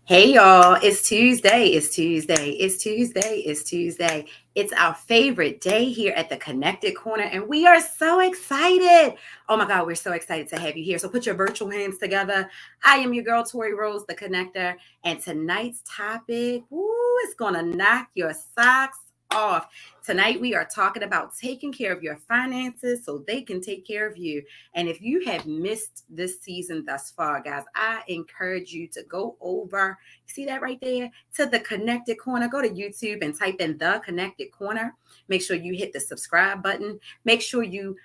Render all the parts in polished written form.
Hey y'all, it's Tuesday. It's Tuesday. It's Tuesday. It's Tuesday. It's our favorite day here at the Connected Corner, and we are so excited. Oh my God, we're so excited to have you here. So put your virtual hands together. I am your girl, Tori Rose, the connector, and tonight's topic, is gonna knock your socks off. Tonight we are talking about taking care of your finances so they can take care of you. And if you have missed this season thus far, guys, I encourage you to go over, see that right there, to the Connected Corner. Go to YouTube and type in the Connected Corner. Make sure you hit the subscribe button. Make sure you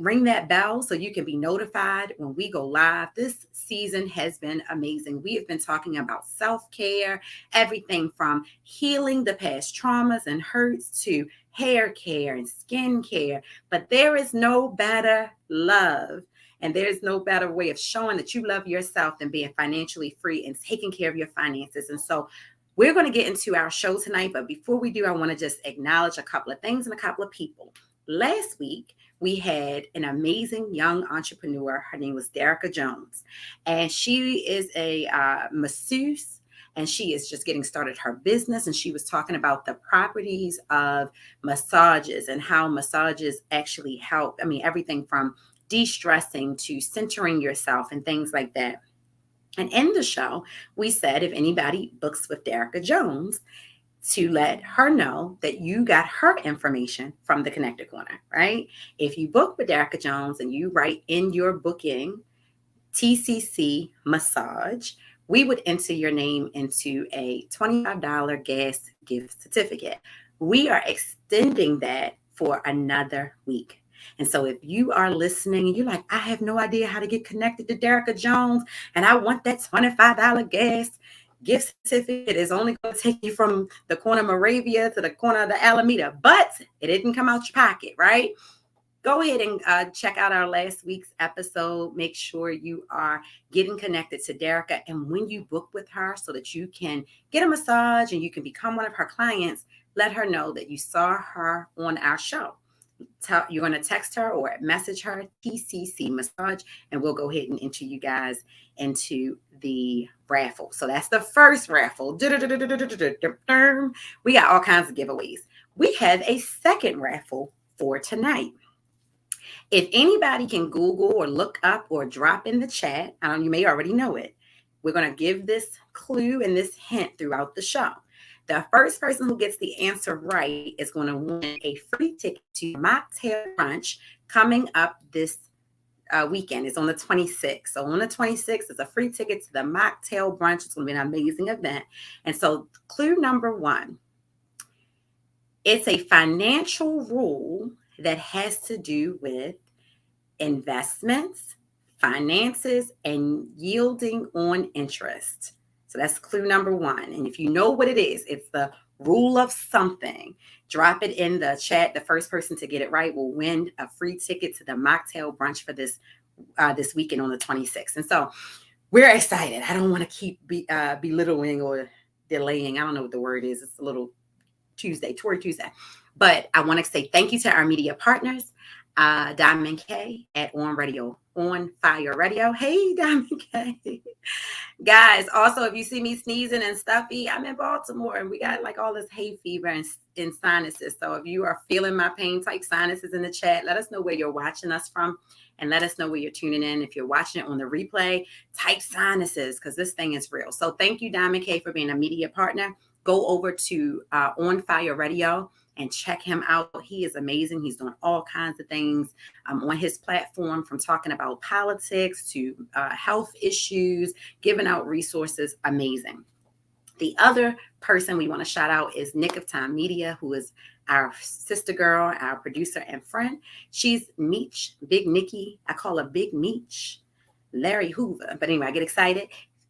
ring that bell so you can be notified when we go live. This season has been amazing. We have been talking about self-care, everything from healing the past traumas and hurts to hair care and skin care. But there is no better love. And there's no better way of showing that you love yourself than being financially free and taking care of your finances. And so we're going to get into our show tonight. But before we do, I want to just acknowledge a couple of things and a couple of people. Last week, we had an amazing young entrepreneur. Her name was Erika Jones, and she is a masseuse, and she is just getting started her business. And she was talking about the properties of massages and how massages actually help. I mean, everything from de-stressing to centering yourself and things like that. And in the show, we said if anybody books with Erika Jones, to let her know that you got her information from the Connected Corner, right? If you book with Erika Jones and you write in your booking TCC massage, we would enter your name into a $25 gas gift certificate. We are extending that for another week. And so if you are listening and you're like, I have no idea how to get connected to Erika Jones and I want that $25 gas gift certificate, is only going to take you from the corner of Moravia to the corner of the Alameda, but it didn't come out your pocket, right? Go ahead and check out our last week's episode. Make sure you are getting connected to Erika. And when you book with her so that you can get a massage and you can become one of her clients, let her know that you saw her on our show. You're going to text her or message her TCC massage, and we'll go ahead and enter you guys into the raffle. So that's the first raffle. We got all kinds of giveaways. We have a second raffle for tonight. If anybody can Google or look up or drop in the chat, you may already know it. We're going to give this clue and this hint throughout the show. The first person who gets the answer right is going to win a free ticket to Mocktail Brunch coming up this weekend. It's on the 26th. So on the 26th, it's a free ticket to the Mocktail Brunch. It's going to be an amazing event. And so clue number one, it's a financial rule that has to do with investments, finances, and yielding on interest. So that's clue number one. And if you know what it is, it's the rule of something. Drop it in the chat. The first person to get it right will win a free ticket to the Mocktail Brunch for this weekend on the 26th. And so we're excited. I don't want to keep belittling or delaying. I don't know what the word is. It's a little Tory Tuesday. But I want to say thank you to our media partners, Diamond K at On Fire Radio. Hey, Diamond K. Guys, also, if you see me sneezing and stuffy, I'm in Baltimore and we got like all this hay fever and sinuses. So if you are feeling my pain, type sinuses in the chat. Let us know where you're watching us from and let us know where you're tuning in. If you're watching it on the replay, type sinuses because this thing is real. So thank you, Diamond K, for being a media partner. Go over to On Fire Radio and check him out. He is amazing. He's doing all kinds of things on his platform, from talking about politics to health issues, giving out resources. Amazing. The other person we want to shout out is Nick of Time Media, who is our sister girl, our producer and friend. She's Meech, Big Nikki. I call her Big Meech, Larry Hoover. But anyway, I get excited.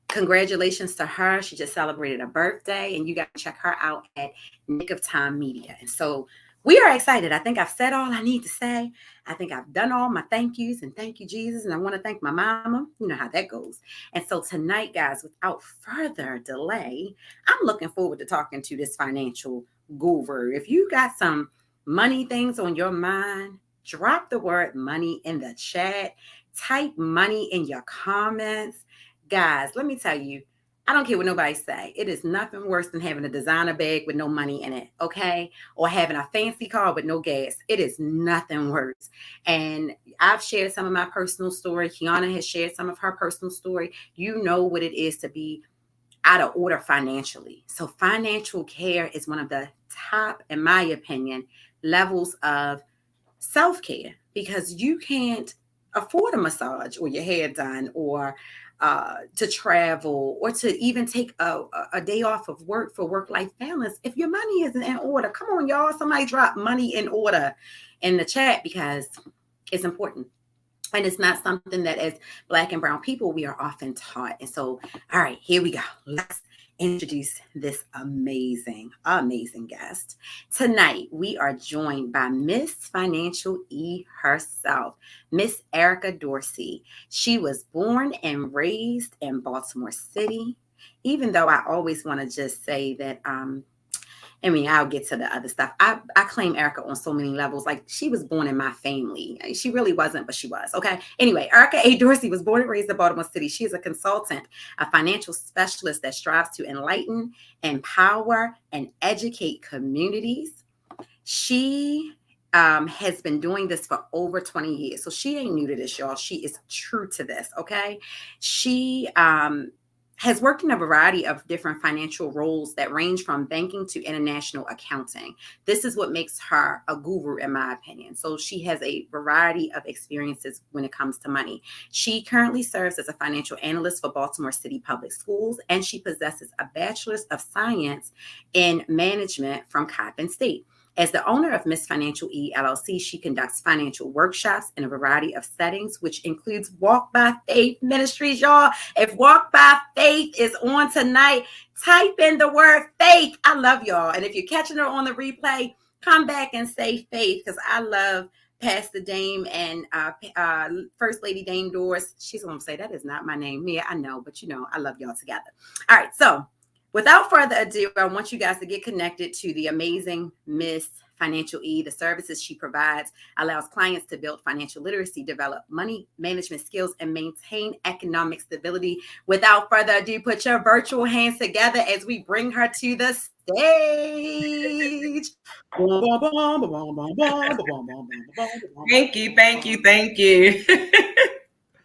Congratulations to her. She just celebrated a birthday, and you got to check her out at Nick of Time Media. And so we are excited. I think I've said all I need to say. I think I've done all my thank yous, and thank you, Jesus. And I want to thank my mama. You know how that goes. And so tonight, guys, without further delay, I'm looking forward to talking to this financial guru. If you got some money things on your mind, drop the word money in the chat. Type money in your comments. Guys, let me tell you, I don't care what nobody say. It is nothing worse than having a designer bag with no money in it, okay? Or having a fancy car with no gas. It is nothing worse. And I've shared some of my personal story. Kiana has shared some of her personal story. You know what it is to be out of order financially. So financial care is one of the top, in my opinion, levels of self-care, because you can't afford a massage or your hair done, or to travel, or to even take a day off of work for work-life balance if your money isn't in order. Come on, y'all. Somebody drop money in order in the chat, because it's important. And it's not something that as Black and brown people we are often taught. And so, all right, here we go. Let's introduce this amazing guest. Tonight, we are joined by Miss Financial E herself, Miss Erika Dorsey. She was born and raised in Baltimore City. Even though I always want to just say that I mean, I'll get to the other stuff. I claim Erika on so many levels. Like, she was born in my family. She really wasn't, but she was. Okay. Anyway, Erika A. Dorsey was born and raised in Baltimore City. She is a consultant, a financial specialist that strives to enlighten, empower, and educate communities. She has been doing this for over 20 years. So she ain't new to this, y'all. She is true to this. Okay. She has worked in a variety of different financial roles that range from banking to international accounting. This is what makes her a guru, in my opinion. So she has a variety of experiences when it comes to money. She currently serves as a financial analyst for Baltimore City Public Schools, and she possesses a bachelor's of science in management from Coppin State. As the owner of Miss Financial E LLC, she conducts financial workshops in a variety of settings, which includes Walk by Faith Ministries, y'all. If Walk by Faith is on tonight, type in the word faith. I love y'all. And if you're catching her on the replay, come back and say faith, because I love Pastor Dame and First Lady Dame Doors. She's going to say, that is not my name. Yeah, I know, but I love y'all together. All right, so without further ado, I want you guys to get connected to the amazing Miss Financial E. The services she provides allows clients to build financial literacy, develop money management skills, and maintain economic stability. Without further ado, put your virtual hands together as we bring her to the stage. Thank you.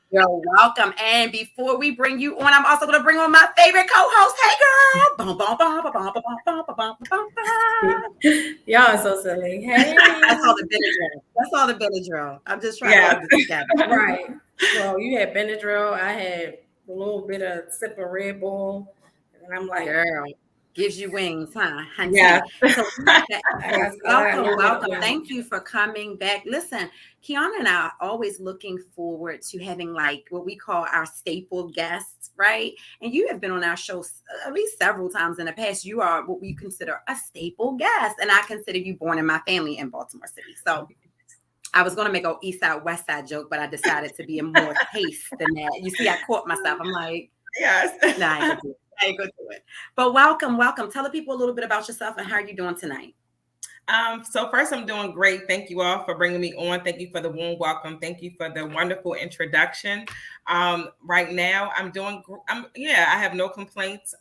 You're welcome. And before we bring you on, I'm also going to bring on my favorite co-host. Hey, girl. Y'all are so silly. Hey. That's all the Benadryl. I'm just trying to hold this together. Right. Well, you had Benadryl. I had a little bit of sip of Red Bull. And I'm like, girl, gives you wings, huh? Yeah. So welcome. Thank you for coming back. Listen, Kiana and I are always looking forward to having like what we call our staple guests, right? And you have been on our show at least several times in the past. You are what we consider a staple guest, and I consider you born in my family in Baltimore City. So I was going to make an East Side, West Side joke, but I decided to be a more taste than that. You see, I caught myself. I'm like, yes. nah, I ain't gonna do it. But welcome. Tell the people a little bit about yourself and how are you doing tonight? So first, I'm doing great. Thank you all for bringing me on. Thank you for the warm welcome. Thank you for the wonderful introduction. Right now, I have no complaints.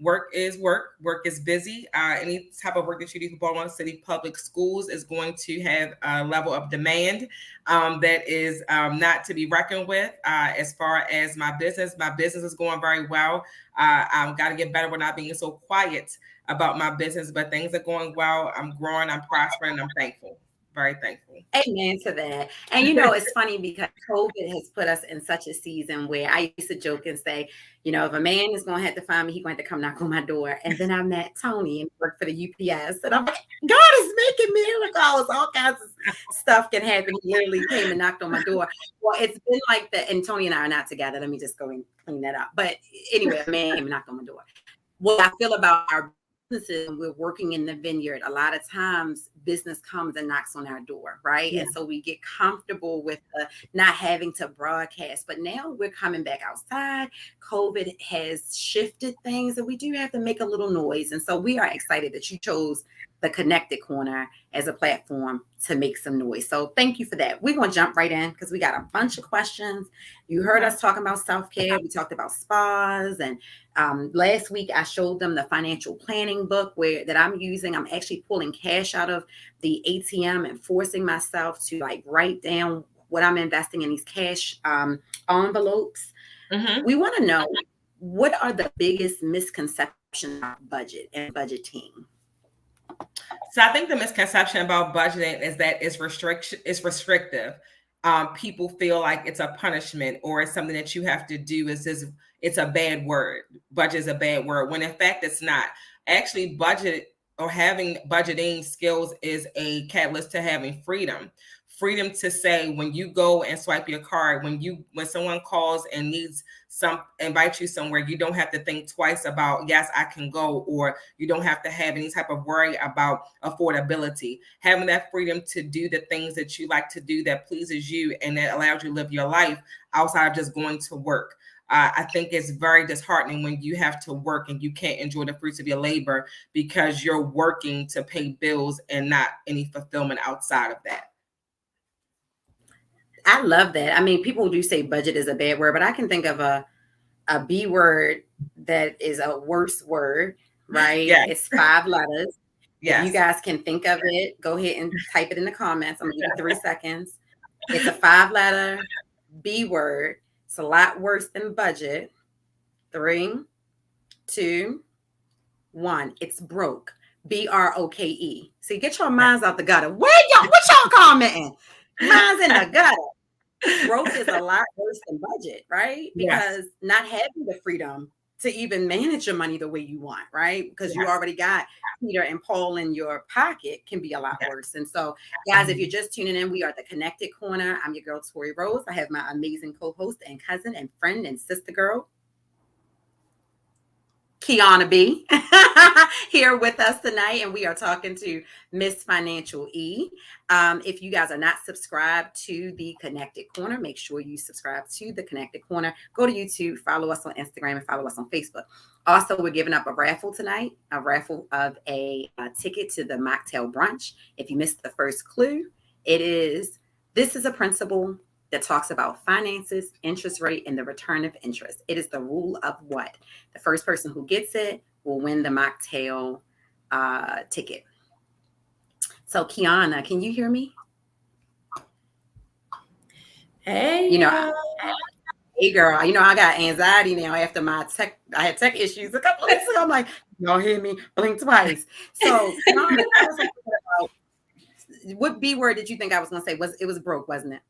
Work is work. Work is busy. Any type of work that you do for Baltimore City Public Schools is going to have a level of demand that is not to be reckoned with. As far as my business is going very well. I've got to get better with not being so quiet about my business, but things are going well. I'm growing, I'm prospering, and I'm thankful. Very thankful. Amen to that. And it's funny because COVID has put us in such a season where I used to joke and say, if a man is going to have to find me, he's going to have to come knock on my door. And then I met Tony and worked for the UPS. And I'm like, God is making miracles. All kinds of stuff can happen. He literally came and knocked on my door. Well, it's been like that. And Tony and I are not together. Let me just go and clean that up. But anyway, a man came and knocked on my door. What I feel about our businesses, we're working in the vineyard, a lot of times business comes and knocks on our door, right? Yeah. And so we get comfortable with not having to broadcast, but now we're coming back outside. COVID has shifted things and we do have to make a little noise. And so we are excited that you chose the Connected Corner as a platform to make some noise. So thank you for that. We're going to jump right in because we got a bunch of questions. You heard us talking about self-care. We talked about spas, and last week I showed them the financial planning book that I'm using. I'm actually pulling cash out of the ATM and forcing myself to like write down what I'm investing in these cash envelopes. Mm-hmm. We want to know, what are the biggest misconceptions about budget and budgeting? So I think the misconception about budgeting is that it's restrictive. People feel like it's a punishment or it's something that you have to do. It's a bad word. Budget is a bad word, when in fact it's not. Actually, budget or having budgeting skills is a catalyst to having freedom. Freedom to say, when you go and swipe your card, when someone calls and invite you somewhere, you don't have to think twice about, yes, I can go, or you don't have to have any type of worry about affordability. Having that freedom to do the things that you like to do that pleases you and that allows you to live your life outside of just going to work. I think it's very disheartening when you have to work and you can't enjoy the fruits of your labor because you're working to pay bills and not any fulfillment outside of that. I love that. I mean, people do say budget is a bad word, but I can think of a B word that is a worse word, right? Yes. It's 5 letters. Yes. If you guys can think of it, go ahead and type it in the comments. I'm going to give you 3 seconds. It's a 5-letter B word. It's a lot worse than budget. 3, 2, 1. It's broke. BROKE. See, get your minds out the gutter. What y'all commenting? Mine's in the gutter. Broke is a lot worse than budget, right? Because not having the freedom to even manage your money the way you want, right? Because you already got Peter and Paul in your pocket can be a lot worse. And so, guys, if you're just tuning in, we are the Connected Corner. I'm your girl, Tori Rose. I have my amazing co-host and cousin and friend and sister girl, Kiana B, here with us tonight, and we are talking to Miss Financial E. If you guys are not subscribed to the Connected Corner, make sure you subscribe to the Connected Corner. Go to YouTube, follow us on Instagram, and follow us on Facebook. Also, we're giving up a raffle tonight, a raffle of a ticket to the mocktail brunch. If you missed the first clue, this is a principle that talks about finances, interest rate, and the return of interest. It is the rule of what? The first person who gets it will win the mocktail ticket. So, Kiana, can you hear me? Hey, hey girl, I got anxiety now after I had tech issues a couple of weeks ago. I'm like, y'all hear me? Blink twice. So, Kiana, what B word did you think I was going to say? It was broke, wasn't it?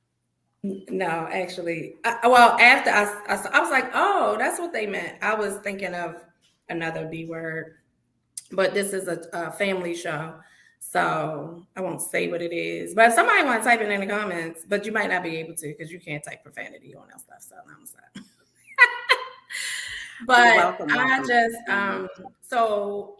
No, actually. After I was like, oh, that's what they meant. I was thinking of another B word, but this is a family show, so I won't say what it is. But if somebody want to type it in the comments, but you might not be able to because you can't type profanity on that stuff. So I'm sorry. But welcome. I just so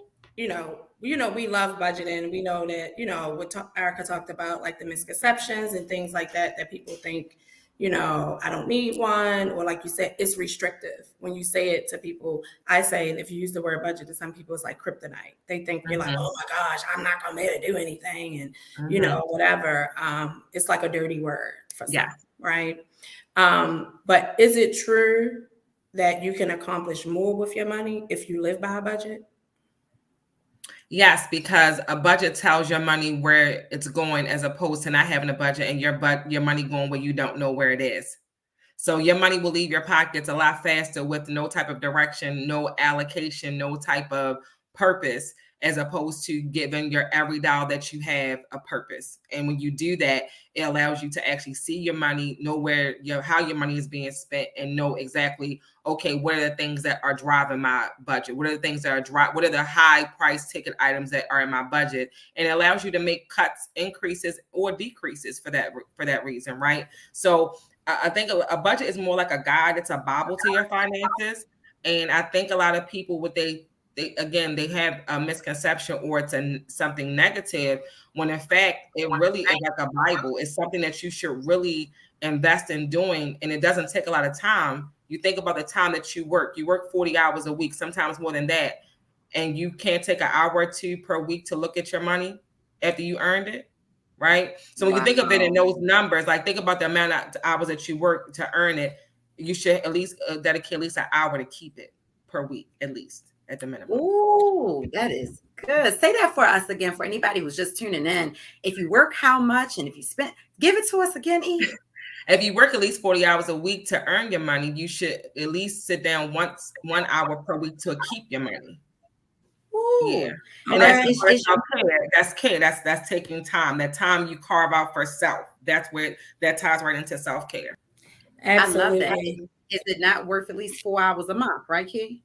we love budgeting. We know that, what Erika talked about, like the misconceptions and things like that people think, I don't need one, or like you said, it's restrictive. When you say it to people, I say, if you use the word budget to some people, it's like kryptonite. They think you're like, oh my gosh, I'm not going to be able to do anything. And, whatever. It's like a dirty word for some, right? But is it true that you can accomplish more with your money if you live by a budget? Yes, because a budget tells your money where it's going, as opposed to not having a budget and your money going where you don't know where it is. So your money will leave your pockets a lot faster with no type of direction, no allocation, no type of purpose, as opposed to giving your every dollar that you have a purpose. And when you do that, it allows you to actually see your money, know how your money is being spent, and know exactly, okay, what are the things that are driving my budget? What are the things that what are the high price ticket items that are in my budget? And it allows you to make cuts, increases, or decreases for that reason, right? So I think a budget is more like a guide. It's a Bible to your finances. And I think a lot of people, they have a misconception, or it's something negative, when in fact it really is like a Bible. It's something that you should really invest in doing, and it doesn't take a lot of time. You think about the time that you work 40 hours a week, sometimes more than that, and you can't take an hour or two per week to look at your money after you earned it. right? So when you think of it in Wow. those numbers, like think about the amount of hours that you work to earn it, you should at least dedicate at least an hour to keep it per week, at least at the minimum. Ooh, that is good. Say that for us again, for anybody who's just tuning in. If you work how much, and if you spend, give it to us again, E. If you work at least 40 hours a week to earn your money, you should at least sit down 1 hour per week to keep your money. Yeah. Ooh. And Now, that's is self-care. That's care. That's taking time. That time you carve out for self. That's where that ties right into self-care. I love that. Absolutely. Is it not worth at least 4 hours a month, right, Key?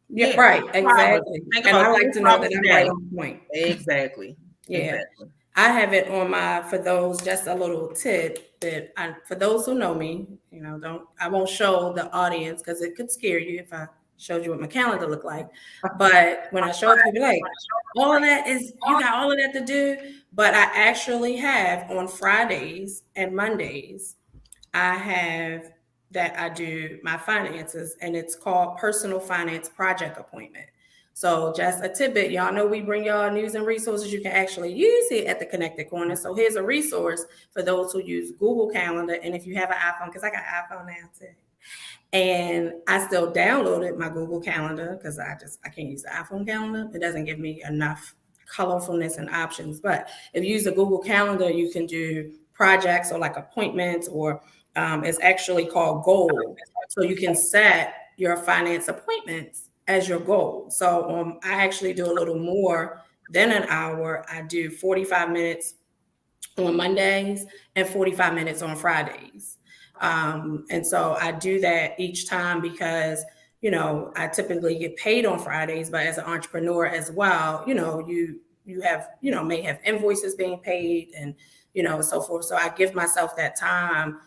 Yeah, Yeah. right. 4 hours. Exactly. Think And I about like to 4 know hours that a I'm right day. on point. Exactly. Yeah. Exactly. I have it on my, for those, just a little tip that for those who know me, you know, I won't show the audience because it could scare you if I showed you what my calendar looked like. But when I show it to people, like, all of that is, you got all of that to do. But I actually have on Fridays and Mondays, I have that I do my finances, and it's called Personal Finance Project Appointment. So just a tidbit, y'all know we bring y'all news and resources you can actually use it at the Connected Corner. So here's a resource for those who use Google Calendar. And if you have an iPhone, because I got an iPhone now too. And I still downloaded my Google Calendar because I can't use the iPhone calendar. It doesn't give me enough colorfulness and options. But if you use a Google Calendar, you can do projects or like appointments, or it's actually called goal. So you can set your finance appointments as your goal. So I actually do a little more than an hour. I do 45 minutes on Mondays and 45 minutes on Fridays. And so I do that each time because, you know, I typically get paid on Fridays, but as an entrepreneur as well, you know, you have, you know, may have invoices being paid and, you know, so forth. So I give myself that time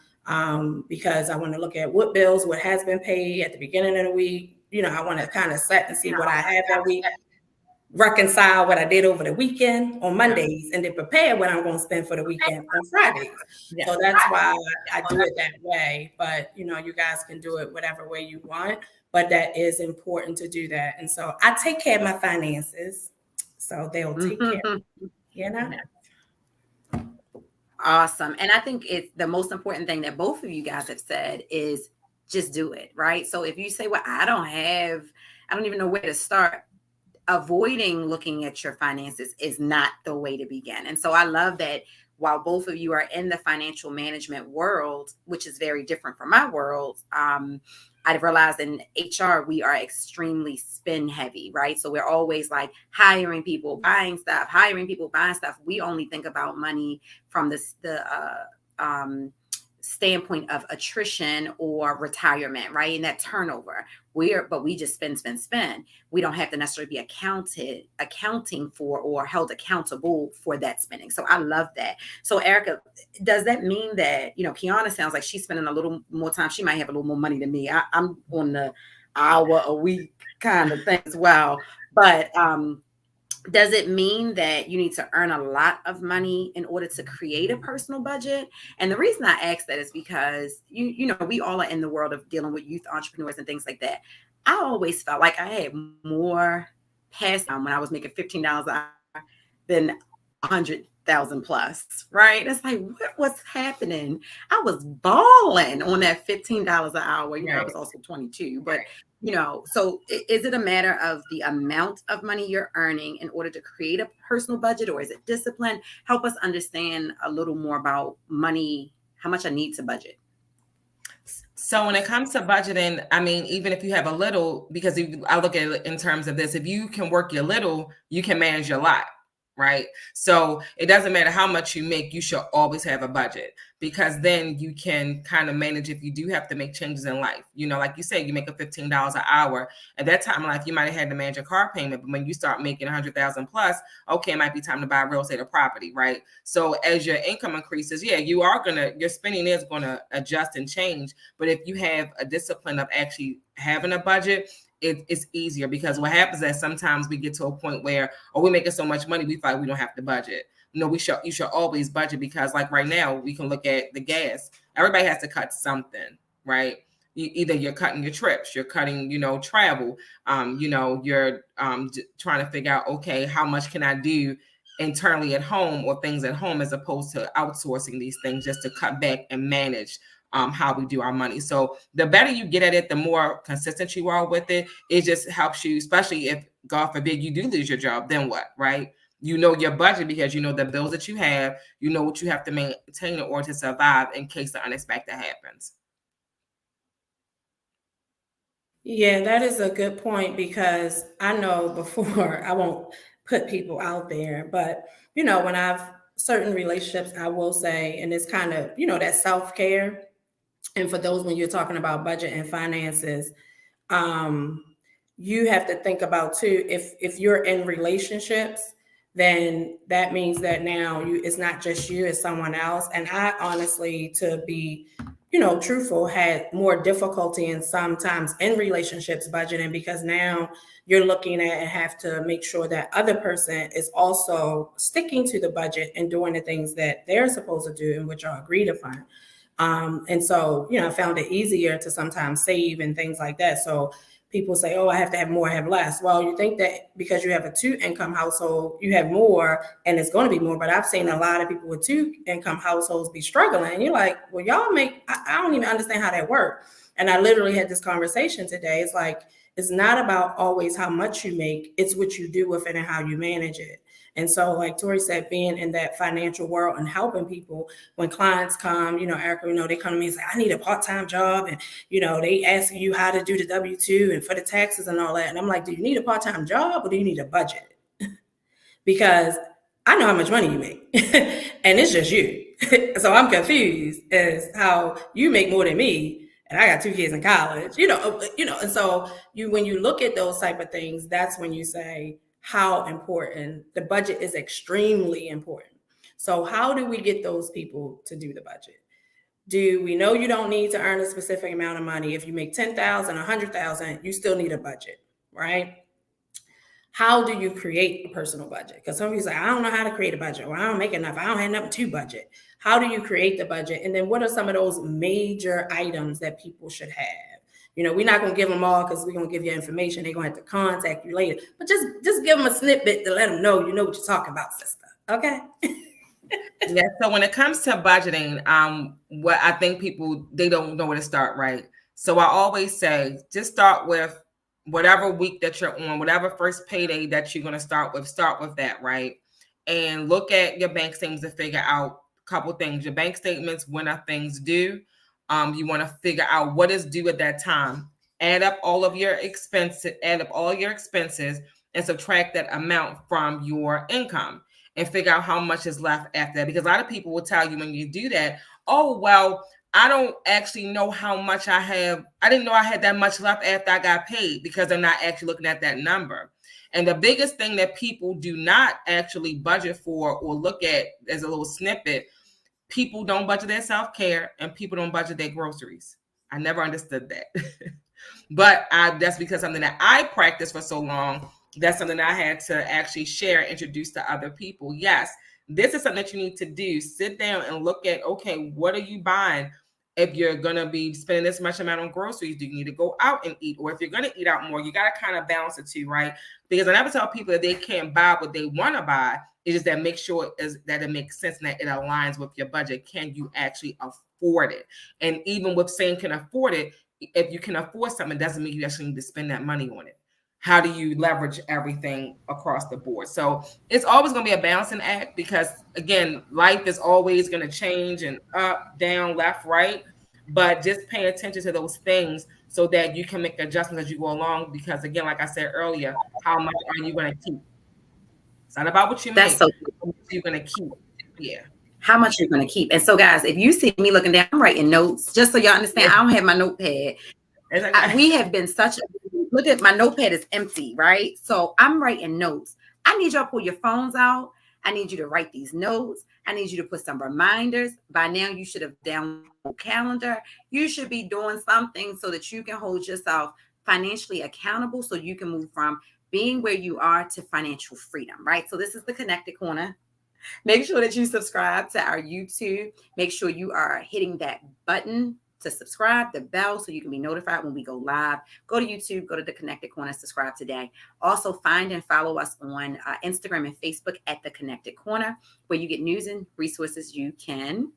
because I want to look at what bills, what has been paid at the beginning of the week. You know, I want to kind of set and see what I have that week, reconcile what I did over the weekend on Mondays, and then prepare what I'm going to spend for the weekend on Fridays. Yeah. So that's why I do it that way. But, you know, you guys can do it whatever way you want, but that is important to do that. And so I take care of my finances, so they'll take care of me, you know? Awesome. And I think it's the most important thing that both of you guys have said is just do it, right? So if you say, well, I don't even know where to start, avoiding looking at your finances is not the way to begin. And so I love that while both of you are in the financial management world, which is very different from my world, I've realized in HR, we are extremely spend heavy, right? So we're always like hiring people, buying stuff, We only think about money from the standpoint of attrition or retirement, right? And that turnover. But we just spend. We don't have to necessarily be accounting for or held accountable for that spending. So I love that. So Erika, does that mean that, you know, Kiana sounds like she's spending a little more time. She might have a little more money than me. I'm on the hour a week kind of thing as well. But does it mean that you need to earn a lot of money in order to create a personal budget? And the reason I ask that is because you know, we all are in the world of dealing with youth entrepreneurs and things like that. I always felt like I had more pass time when I was making $15 an hour than 100,000 plus, right? It's like, what's happening? I was balling on that $15 an hour. You know, I was also 22, but you know, so is it a matter of the amount of money you're earning in order to create a personal budget, or is it discipline? Help us understand a little more about money, how much I need to budget. So when it comes to budgeting, I mean, even if you have a little, because I look at it in terms of this, if you can work your little, you can manage your lot. Right. So it doesn't matter how much you make, you should always have a budget, because then you can kind of manage if you do have to make changes in life. You know, like you say, you make a $15 an hour. At that time in life, you might have had to manage a car payment. But when you start making 100,000 plus, okay, it might be time to buy real estate or property. Right. So as your income increases, yeah, your spending is going to adjust and change. But if you have a discipline of actually having a budget, it's easier, because what happens is sometimes we get to a point where, we're making so much money, we feel like we don't have to budget. No, you should always budget, because like right now we can look at the gas. Everybody has to cut something, right? Either you're cutting your trips, you're cutting, you know, travel, you know, you're trying to figure out, okay, how much can I do internally at home or things at home, as opposed to outsourcing these things just to cut back and manage how we do our money. So the better you get at it, the more consistent you are with it. It just helps you, especially if, God forbid, you do lose your job, then what, right? You know your budget because you know the bills that you have, you know what you have to maintain in order to survive in case the unexpected happens. Yeah, that is a good point because I know before, I won't put people out there, but when I've certain relationships, I will say, and it's kind of, that self-care. And for those, when you're talking about budget and finances, um, you have to think about too, if you're in relationships, then that means that now it's not just you, it's someone else. And I honestly, to be truthful, had more difficulty in sometimes in relationships budgeting, because now you're looking at and have to make sure that other person is also sticking to the budget and doing the things that they're supposed to do and which are agreed upon. And so, I found it easier to sometimes save and things like that. So people say, oh, I have to have more, have less. Well, you think that because you have a 2-income household, you have more and it's going to be more. But I've seen a lot of people with 2-income households be struggling. And you're like, well, y'all I don't even understand how that works. And I literally had this conversation today. It's like, it's not about always how much you make, it's what you do with it and how you manage it. And so, like Tori said, being in that financial world and helping people, when clients come, Erika, they come to me and say, I need a part-time job. And, they ask you how to do the W-2 and for the taxes and all that. And I'm like, do you need a part-time job or do you need a budget? Because I know how much money you make and it's just you. So I'm confused as how you make more than me. And I got 2 kids in college, and so when you look at those type of things, that's when you say, how important the budget is. Extremely important. So how do we get those people to do the budget? Do we know you don't need to earn a specific amount of money? If you make 10,000, 100,000, you still need a budget, right? How do you create a personal budget? Because some people say, I don't know how to create a budget, or I don't make enough, I don't have enough to budget. How do you create the budget? And then what are some of those major items that people should have? We're not going to give them all because we're going to give you information. They're going to have to contact you later. But just give them a snippet to let them know you know what you're talking about, sister. Okay? Yeah. So when it comes to budgeting, what I think people, they don't know where to start, right? So I always say, just start with whatever week that you're on, whatever first payday that you're going to start with that, right? And look at your bank statements to figure out a couple things. Your bank statements, when are things due? You want to figure out what is due at that time. Add up all your expenses and subtract that amount from your income and figure out how much is left after that. Because a lot of people will tell you when you do that, oh, well, I don't actually know how much I have. I didn't know I had that much left after I got paid, because they're not actually looking at that number. And the biggest thing that people do not actually budget for or look at as a little snippet, people don't budget their self-care and people don't budget their groceries. I never understood that. But that's because something that I practiced for so long. That's something that I had to actually share, introduce to other people. Yes, this is something that you need to do. Sit down and look at, okay, what are you buying? If you're going to be spending this much amount on groceries, do you need to go out and eat? Or if you're going to eat out more, you got to kind of balance it too, right? Because I never tell people that they can't buy what they want to buy. It's just that make sure that it makes sense and that it aligns with your budget. Can you actually afford it? And even with saying can afford it, if you can afford something, it doesn't mean you actually need to spend that money on it. How do you leverage everything across the board? So it's always going to be a balancing act, because again, life is always going to change and up, down, left, right. But just pay attention to those things so that you can make adjustments as you go along. Because again, like I said earlier, how much are you going to keep? It's not about what you make. So how much you're going to keep. Yeah. How much you're going to keep. And so, guys, if you see me looking down, I'm writing notes, just so y'all understand. I don't have my notepad. We have been look at my notepad is empty, right? So I'm writing notes. I need y'all to pull your phones out. I need you to write these notes. I need you to put some reminders. By now, you should have downloaded a calendar. You should be doing something so that you can hold yourself financially accountable, so you can move from being where you are to financial freedom, right? So this is the Connected Corner. Make sure that you subscribe to our YouTube. Make sure you are hitting that button to subscribe, the bell, so you can be notified when we go live. Go to YouTube, go to the Connected Corner, subscribe today. Also, find and follow us on Instagram and Facebook at the Connected Corner, where you get news and resources you can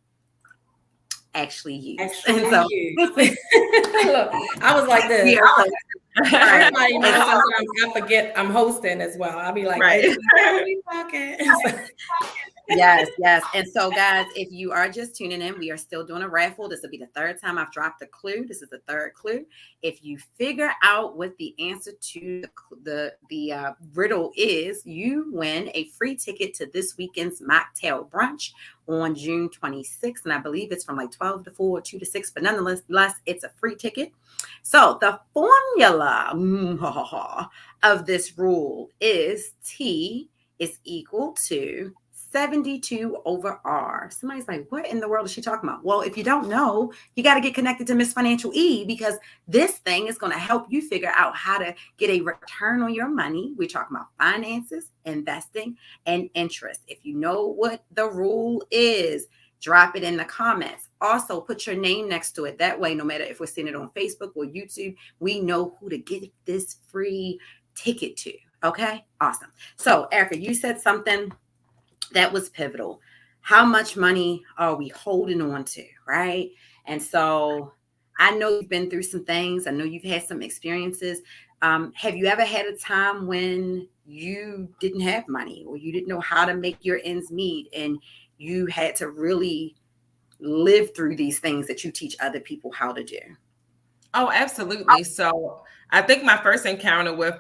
actually use. Look, I was like this. Everybody knows sometimes I forget I'm hosting as well. I'll be like, right. Yes. And so, guys, if you are just tuning in, we are still doing a raffle. This will be the third time I've dropped a clue. This is the third clue. If you figure out what the answer to the riddle is, you win a free ticket to this weekend's mocktail brunch on June 26th. And I believe it's from like 12 to 4, 2 to 6. But nonetheless, it's a free ticket. So the formula of this rule is T is equal to 72 over R. Somebody's like, what in the world is she talking about? Well, if you don't know, you got to get connected to Miss Financial E, because this thing is going to help you figure out how to get a return on your money. We're talking about finances, investing, and interest. If you know what the rule is, drop it in the comments. Also, put your name next to it. That way, no matter if we're seeing it on Facebook or YouTube, we know who to get this free ticket to. Okay, awesome. So, Erika, you said something that was pivotal. How much money are we holding on to, right? And so I know you've been through some things. I know you've had some experiences. Have you ever had a time when you didn't have money, or you didn't know how to make your ends meet, and you had to really live through these things that you teach other people how to do? Oh, absolutely. So I think my first encounter with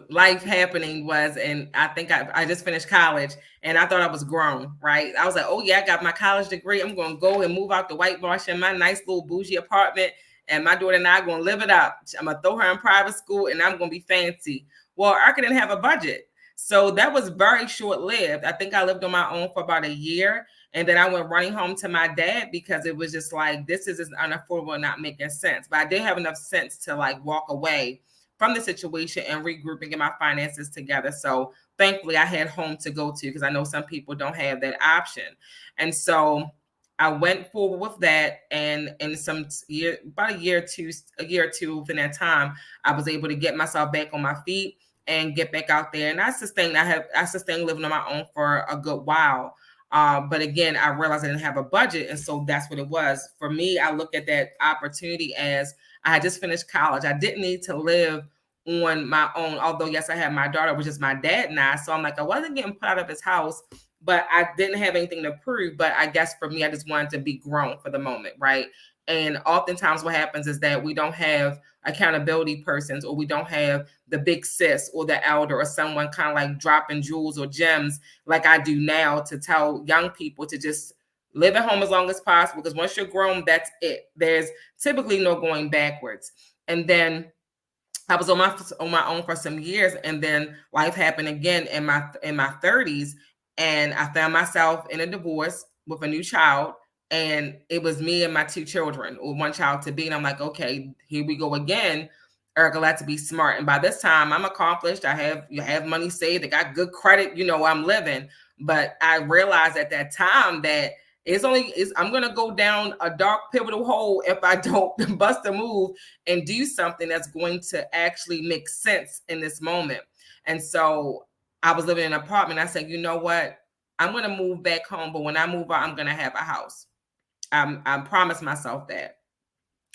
life happening was, and I think I just finished college, and I thought I was grown, right? I was like, oh yeah, I got my college degree. I'm going to go and move out the whitewash in my nice little bougie apartment, and my daughter and I are going to live it up. I'm going to throw her in private school, and I'm going to be fancy. Well, I didn't have a budget. So that was very short-lived. I think I lived on my own for about a year. And then I went running home to my dad, because it was just like, this is unaffordable and not making sense. But I did have enough sense to like walk away from the situation and regroup and get my finances together. So thankfully I had home to go to, because I know some people don't have that option. And so I went forward with that. And in about a year or two within that time, I was able to get myself back on my feet and get back out there. And I sustained living on my own for a good while. But again, I realized I didn't have a budget. And so that's what it was. For me, I look at that opportunity as I had just finished college. I didn't need to live on my own. Although, yes, I had my daughter, which is my dad and I. So I'm like, I wasn't getting put out of his house, but I didn't have anything to prove. But I guess for me, I just wanted to be grown for the moment, right? And oftentimes what happens is that we don't have accountability persons, or we don't have the big sis or the elder or someone kind of like dropping jewels or gems like I do now, to tell young people to just live at home as long as possible, because once you're grown, that's it. There's typically no going backwards. And then I was on my own for some years, and then life happened again in my 30s, and I found myself in a divorce with a new child. And it was me and my two children, or one child to be. And I'm like, okay, here we go again. Erika, let's be smart. And by this time, I'm accomplished. I have money saved. I got good credit. I'm living. But I realized at that time that I'm going to go down a dark, pivotal hole if I don't bust a move and do something that's going to actually make sense in this moment. And so I was living in an apartment. I said, you know what? I'm going to move back home. But when I move out, I'm going to have a house. I promised myself that.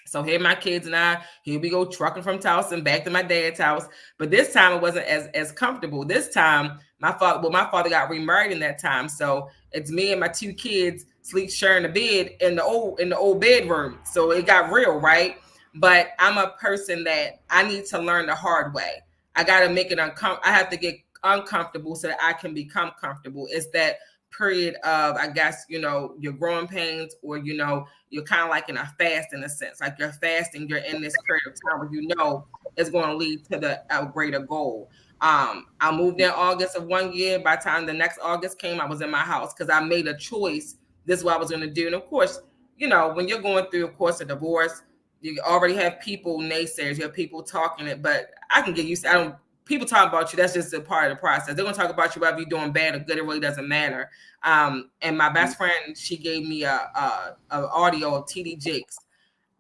So here my kids and here we go trucking from Towson back to my dad's house. But this time it wasn't as comfortable. This time my father got remarried in that time. So it's me and my two kids sharing the bed in the old bedroom. So it got real, right? But I'm a person that I need to learn the hard way. I got to make it uncomfortable. I have to get uncomfortable so that I can become comfortable. It's that period of, I guess, your growing pains, or, you're kind of like in a fast, in a sense, like you're fasting, you're in this period of time where it's going to lead to a greater goal. I moved in August of one year. By the time the next August came, I was in my house, because I made a choice. This is what I was going to do. And of course, when you're going through, of course, a divorce, you already have people, naysayers, you have people talking it, but I can get used to people talk about you. That's just a part of the process. They're going to talk about you whether you're doing bad or good. It really doesn't matter. And my best friend, she gave me a audio of TD Jakes.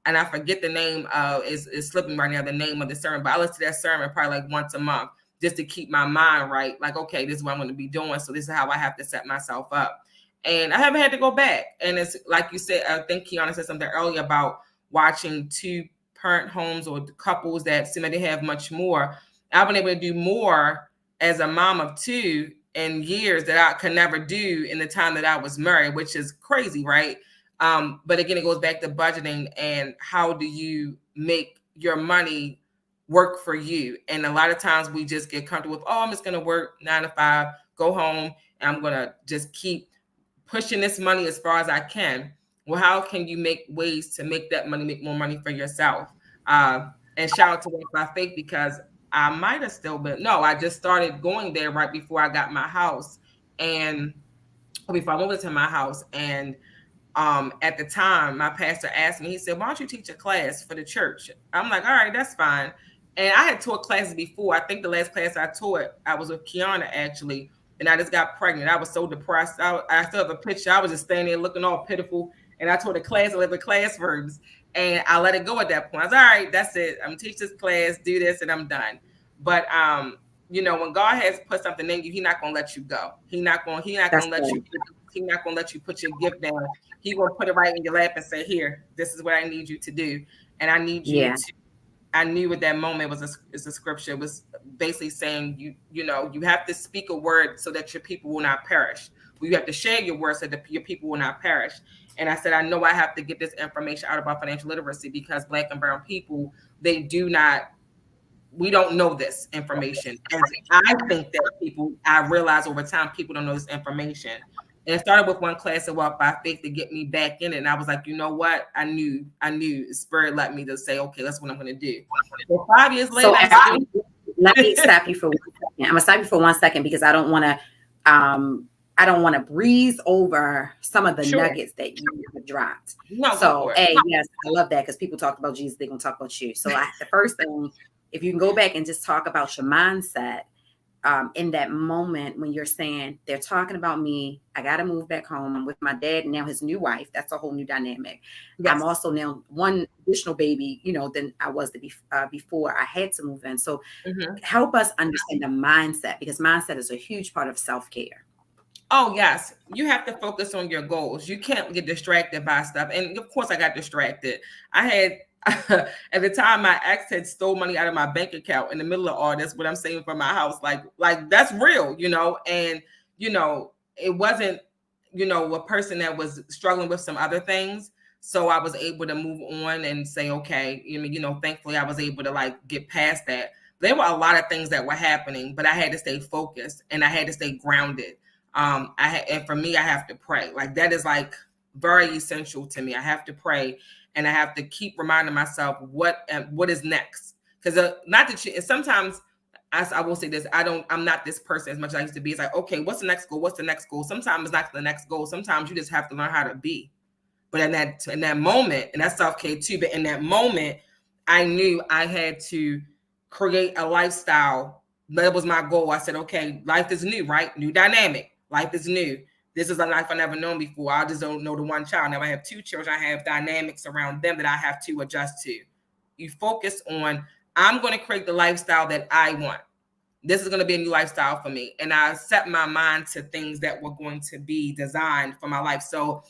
and I forget the name of is slipping right now, the name of the sermon, but I listen to that sermon probably like once a month just to keep my mind right. Like, okay, this is what I'm going to be doing. So this is how I have to set myself up. And I haven't had to go back. And it's like you said, I think Kiana said something earlier about watching two parent homes or couples that seem like they have much more. I've been able to do more as a mom of two in years that I could never do in the time that I was married, which is crazy, right? But again, it goes back to budgeting and how do you make your money work for you? And a lot of times we just get comfortable with, oh, I'm just going to work 9 to 5, go home, and I'm going to just keep pushing this money as far as I can. Well, how can you make ways to make that money, make more money for yourself? And shout out to Walk by Faith, because I might have still been, no, I just started going there right before I got my house and before I moved into my house. And at the time, my pastor asked me, he said, why don't you teach a class for the church? I'm like, all right, that's fine. And I had taught classes before. I think the last class I taught, I was with Kiana actually, and I just got pregnant. I was so depressed. I still have a picture. I was just standing there looking all pitiful. And I taught a class, 11 classrooms, and I let it go at that point. I was all right, that's it. I'm gonna teach this class, do this, and I'm done. But you know, when God has put something in you, He's not gonna let you go. He's not gonna let you put your gift down. He's gonna put it right in your lap and say, here, this is what I need you to do. And I need you to. I knew at that moment was a scripture. It was basically saying you know, you have to speak a word so that your people will not perish. You have to share your word so that your people will not perish. And I said, I know I have to get this information out about financial literacy because Black and brown people, we don't know this information. And I think that I realize over time, people don't know this information. And it started with one class at Walk by Faith to get me back in it. And I was like, you know what? I knew Spirit led me to say, okay, that's what I'm going to do. So 5 years later, let me stop you for 1 second. I'm gonna stop you for 1 second because I don't want to breeze over some of the nuggets that you have dropped. No, so, yes, I love that because people talk about Jesus, they're going to talk about you. So the first thing, if you can go back and just talk about your mindset in that moment when you're saying, they're talking about me, I got to move back home. I'm with my dad and now his new wife. That's a whole new dynamic. Yes. I'm also now one additional baby, you know, than I was before I had to move in. So help us understand the mindset, because mindset is a huge part of self-care. Oh, yes. You have to focus on your goals. You can't get distracted by stuff. And of course, I got distracted. I had, at the time, my ex had stole money out of my bank account in the middle of all this, what I'm saving for my house. Like that's real, you know, and, you know, it wasn't, you know, a person that was struggling with some other things. So I was able to move on and say, okay, you know, thankfully I was able to like get past that. There were a lot of things that were happening, but I had to stay focused and I had to stay grounded. And for me, I have to pray. Like that is like very essential to me. I have to pray and I have to keep reminding myself what is next. Because not that and sometimes I will say this, I'm not this person as much as I used to be. It's like, okay, what's the next goal? What's the next goal? Sometimes it's not the next goal. Sometimes you just have to learn how to be. But in that moment, and that's self-care too, but in that moment, I knew I had to create a lifestyle. That was my goal. I said, okay, life is new, right? New dynamic. Life is new. This is a life I've never known before. I just don't know the one child. Now I have 2 children. I have dynamics around them that I have to adjust to. You focus on, I'm going to create the lifestyle that I want. This is going to be a new lifestyle for me. And I set my mind to things that were going to be designed for my life. So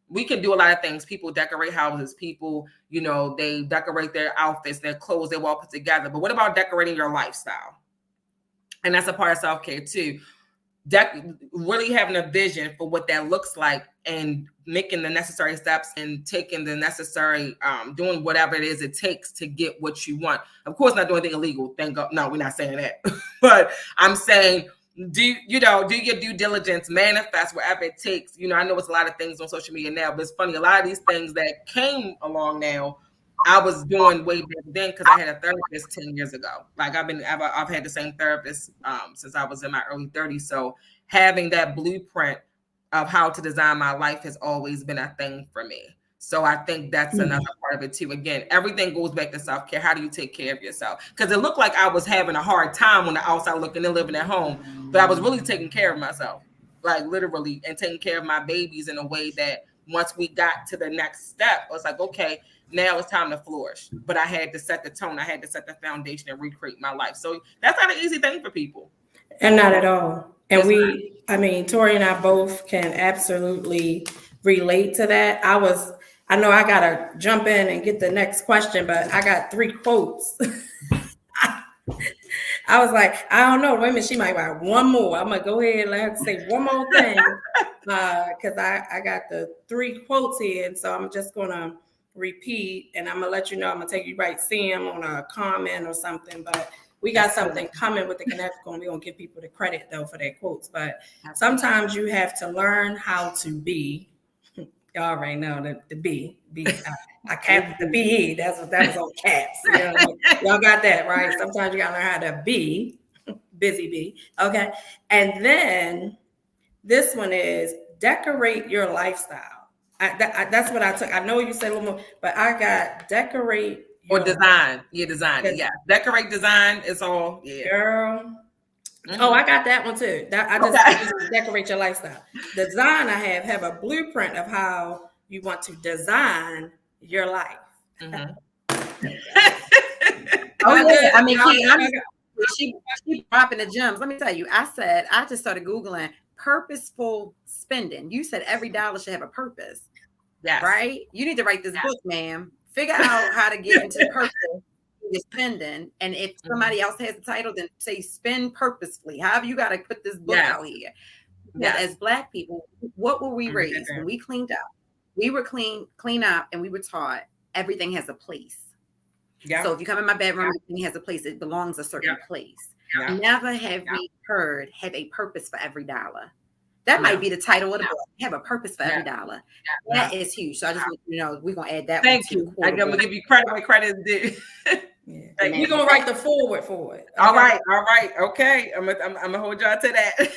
we can do a lot of things. People decorate houses. People, you know, they decorate their outfits, their clothes, they're all put together. But what about decorating your lifestyle? And that's a part of self-care too. Really having a vision for what that looks like and making the necessary steps and taking the necessary, doing whatever it is it takes to get what you want. Of course, not doing anything illegal. Thank God. No, we're not saying that. But I'm saying, do your due diligence, manifest whatever it takes. You know, I know it's a lot of things on social media now, but it's funny. A lot of these things that came along now, I was doing way back then because I had a therapist 10 years ago. Like I've had the same therapist since I was in my early 30s. So having that blueprint of how to design my life has always been a thing for me. So I think that's another part of it too. Again, everything goes back to self-care. How do you take care of yourself? Because it looked like I was having a hard time on the outside looking and living at home, but I was really taking care of myself, like literally, and taking care of my babies in a way that once we got to the next step, I was like, okay, now it's time to flourish. But I had to set the tone. I had to set the foundation and recreate my life. So that's not an easy thing for people. And not at all. And Tori and I both can absolutely relate to that. I know I gotta jump in and get the next question, but I got 3 quotes. I was like, I don't know, women, she might write one more. I'm gonna go ahead and let her say one more thing. Because I got the 3 quotes here, and so I'm just gonna repeat, and I'm gonna let you know. I'm gonna take you right, see them on a comment or something. But we got something coming with the Connect Corner. We're gonna give people the credit though for their quotes. But sometimes you have to learn how to be. Y'all already know the be. I capped the be. That was on caps. You know, y'all got that right. Sometimes you gotta learn how to be, busy bee. Okay, and then. This one is decorate your lifestyle. That's what I took. I know you said a little more, but I got decorate or design. Yeah, design. Yeah, decorate, design is all. Yeah, girl. Mm-hmm. Oh, I got that one too. I just decorate your lifestyle. Design. I have a blueprint of how you want to design your life. Mm-hmm. I mean, she dropping the gems. Let me tell you. I just started Googling purposeful spending. You said every dollar should have a purpose. Yes. Right? You need to write this book, ma'am. Figure out how to get into purpose you're spending. And if somebody else has the title, then say spend purposefully. However, you got to put this book out here. But as Black people, what were we raised when we cleaned up? We were clean up, and we were taught everything has a place. Yeah. So if you come in my bedroom, everything has a place. It belongs a certain place. Yeah. Never have we heard have a purpose for every dollar. That might be the title of the book. Have a purpose for every dollar. That is huge. So I just want you to know we're gonna add that. Thank you. I'm gonna give you credit where credit is due. We're gonna write the forward for it. Okay? All right. Okay. I'm gonna hold y'all to that.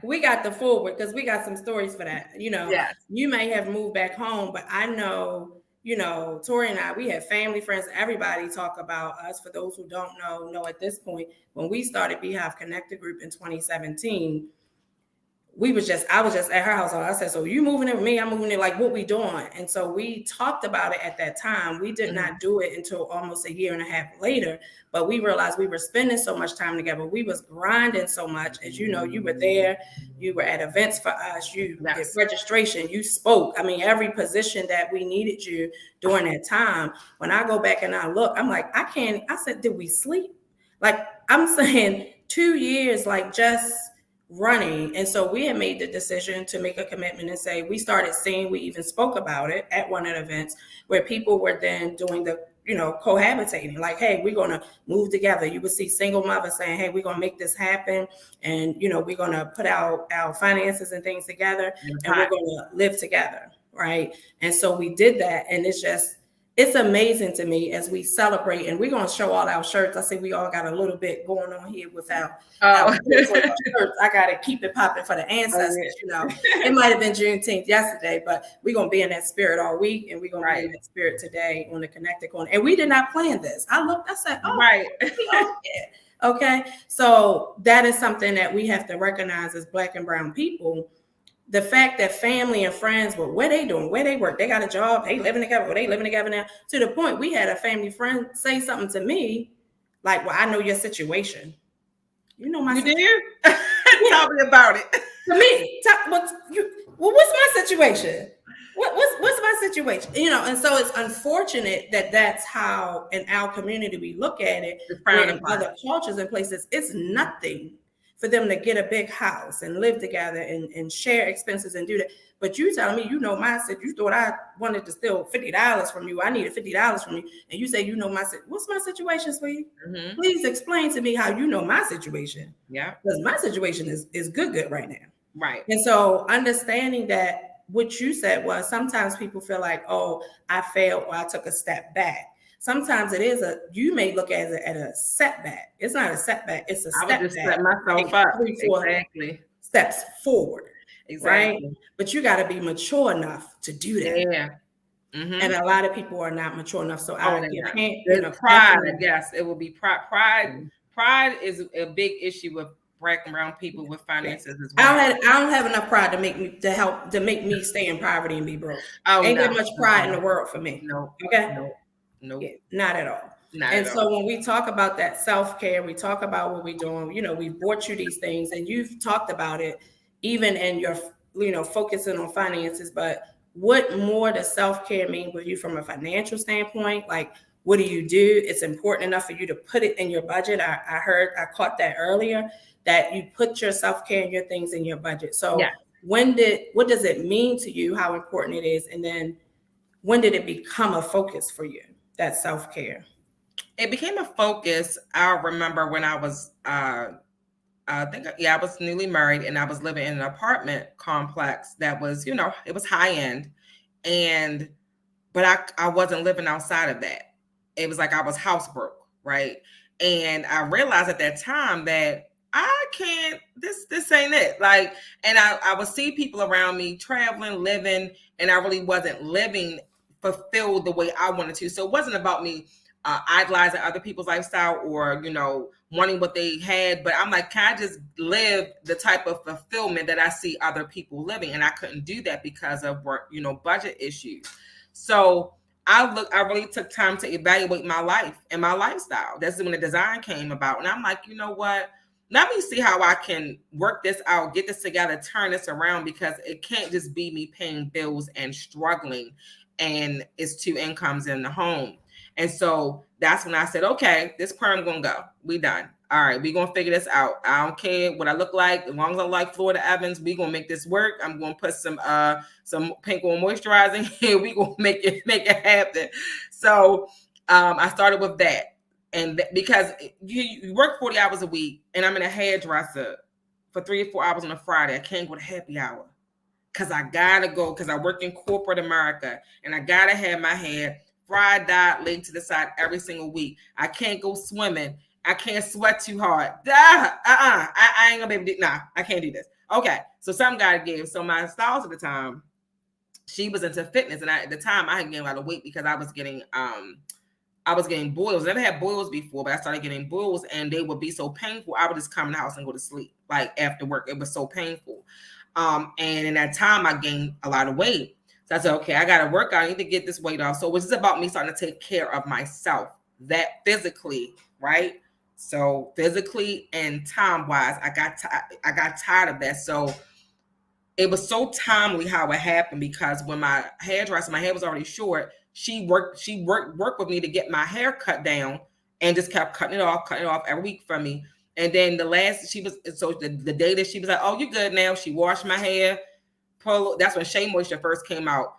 we got the forward because we got some stories for that. You know, you may have moved back home, but I know. You know, Tori and I, we have family, friends, everybody talk about us. For those who don't know at this point, when we started Beehive Connected Group in 2017, I was just at her house. I said, so you moving in with me? I'm moving in. Like, what we doing? And so we talked about it at that time. We did not do it until almost a year and a half later, but we realized we were spending so much time together. We was grinding so much. As you know, you were there, you were at events for us, you did registration, you spoke. I mean, every position that we needed you during that time. When I go back and I look, I'm like, I said, did we sleep? Like, I'm saying 2 years, like just running. And so we had made the decision to make a commitment and say, we started seeing, we even spoke about it at one of the events where people were then doing the, cohabitating, like, hey, we're going to move together. You would see single mothers saying, hey, we're going to make this happen. And, we're going to put our finances and things together and we're going to live together. Right. And so we did that. And it's amazing to me as we celebrate, and we're going to show all our shirts. I see we all got a little bit going on here with our shirts. I got to keep it popping for the ancestors. It might have been Juneteenth yesterday, but we're going to be in that spirit all week, and we're going to be in that spirit today on the Connected Corner. And we did not plan this. I said, okay. So that is something that we have to recognize as Black and brown people. The fact that family and friends, well, what they doing, where they work, they got a job, they living together, they living together now. To the point, we had a family friend say something to me, like, well, I know your situation. You know my situation. You do? Tell me about it. To me, what's my situation? What's my situation? And so it's unfortunate that that's how in our community we look at it. In other cultures and places, it's nothing for them to get a big house and live together and share expenses and do that. But you telling me, my situation, you thought I wanted to steal $50 from you. I needed $50 from you. And you say, what's my situation, sweetie? Mm-hmm. Please explain to me how you know my situation. Yeah. Because my situation is good right now. Right. And so understanding that what you said was sometimes people feel like, oh, I failed or I took a step back. Sometimes you may look at it as a setback. It's not a setback. It's a step back. I would just set myself up. 3-4 steps forward. Exactly. Right? But you got to be mature enough to do that. Yeah. Mm-hmm. And a lot of people are not mature enough. So pride, I guess it will be pride. Pride is a big issue with bragging around people with finances as well. I don't have enough pride to make me stay in poverty and be broke. Oh, Ain't no, that much pride in the world for me. no, Okay. no, Yeah, not at all. not And at so all. when we talk about that self-care, we talk about what we're doing, we brought you these things and you've talked about it even in your, focusing on finances, but what more does self-care mean with you from a financial standpoint? Like, what do you do? It's important enough for you to put it in your budget. I caught that earlier, that you put your self-care and your things in your budget. So Yeah. what does it mean to you, how important it is? And then when did it become a focus for you, that self-care? It became a focus. I remember when I was, I was newly married and I was living in an apartment complex that was, it was high end. But I wasn't living outside of that. It was like I was house broke, right? And I realized at that time that I can't, this ain't it. Like, and I would see people around me traveling, living, and I really wasn't living fulfilled the way I wanted to. So it wasn't about me idolizing other people's lifestyle or, wanting what they had. But I'm like, can I just live the type of fulfillment that I see other people living? And I couldn't do that because of work, budget issues. So I really took time to evaluate my life and my lifestyle. That's when the design came about. And I'm like, you know what? Let me see how I can work this out, get this together, turn this around, because it can't just be me paying bills and struggling and it's two incomes in the home. And so that's when I said, okay, this perm gonna go. We done. All right, we're gonna figure this out. I don't care what I look like, as long as I like Florida Evans, we gonna make this work. I'm gonna put some pink oil moisturizing here. We gonna make it happen. So I started with that. And because you work 40 hours a week, and I'm in a hairdresser for 3 or 4 hours on a Friday, I can't go to happy hour because I gotta go, because I work in corporate America and I gotta have my hair fried, dyed, laid to the side every single week. I can't go swimming. I can't sweat too hard. I ain't gonna be able to do. Nah, I can't do this. Okay, so some guy gave. So my stylist at the time, she was into fitness, and at the time I had gained a lot of weight because I was getting boils. I never had boils before, but I started getting boils, and they would be so painful. I would just come in the house and go to sleep, like after work. It was so painful. And in that time, I gained a lot of weight. So I said, okay, I got to work out. I need to get this weight off. So it was just about me starting to take care of myself, that physically, right? So physically and time-wise, I got tired of that. So it was so timely how it happened, because when my hairdresser, my hair was already short, she worked with me to get my hair cut down, and just kept cutting it off every week for me. And then the day that she was like, oh, you good now, she washed my hair. That's when Shea Moisture first came out.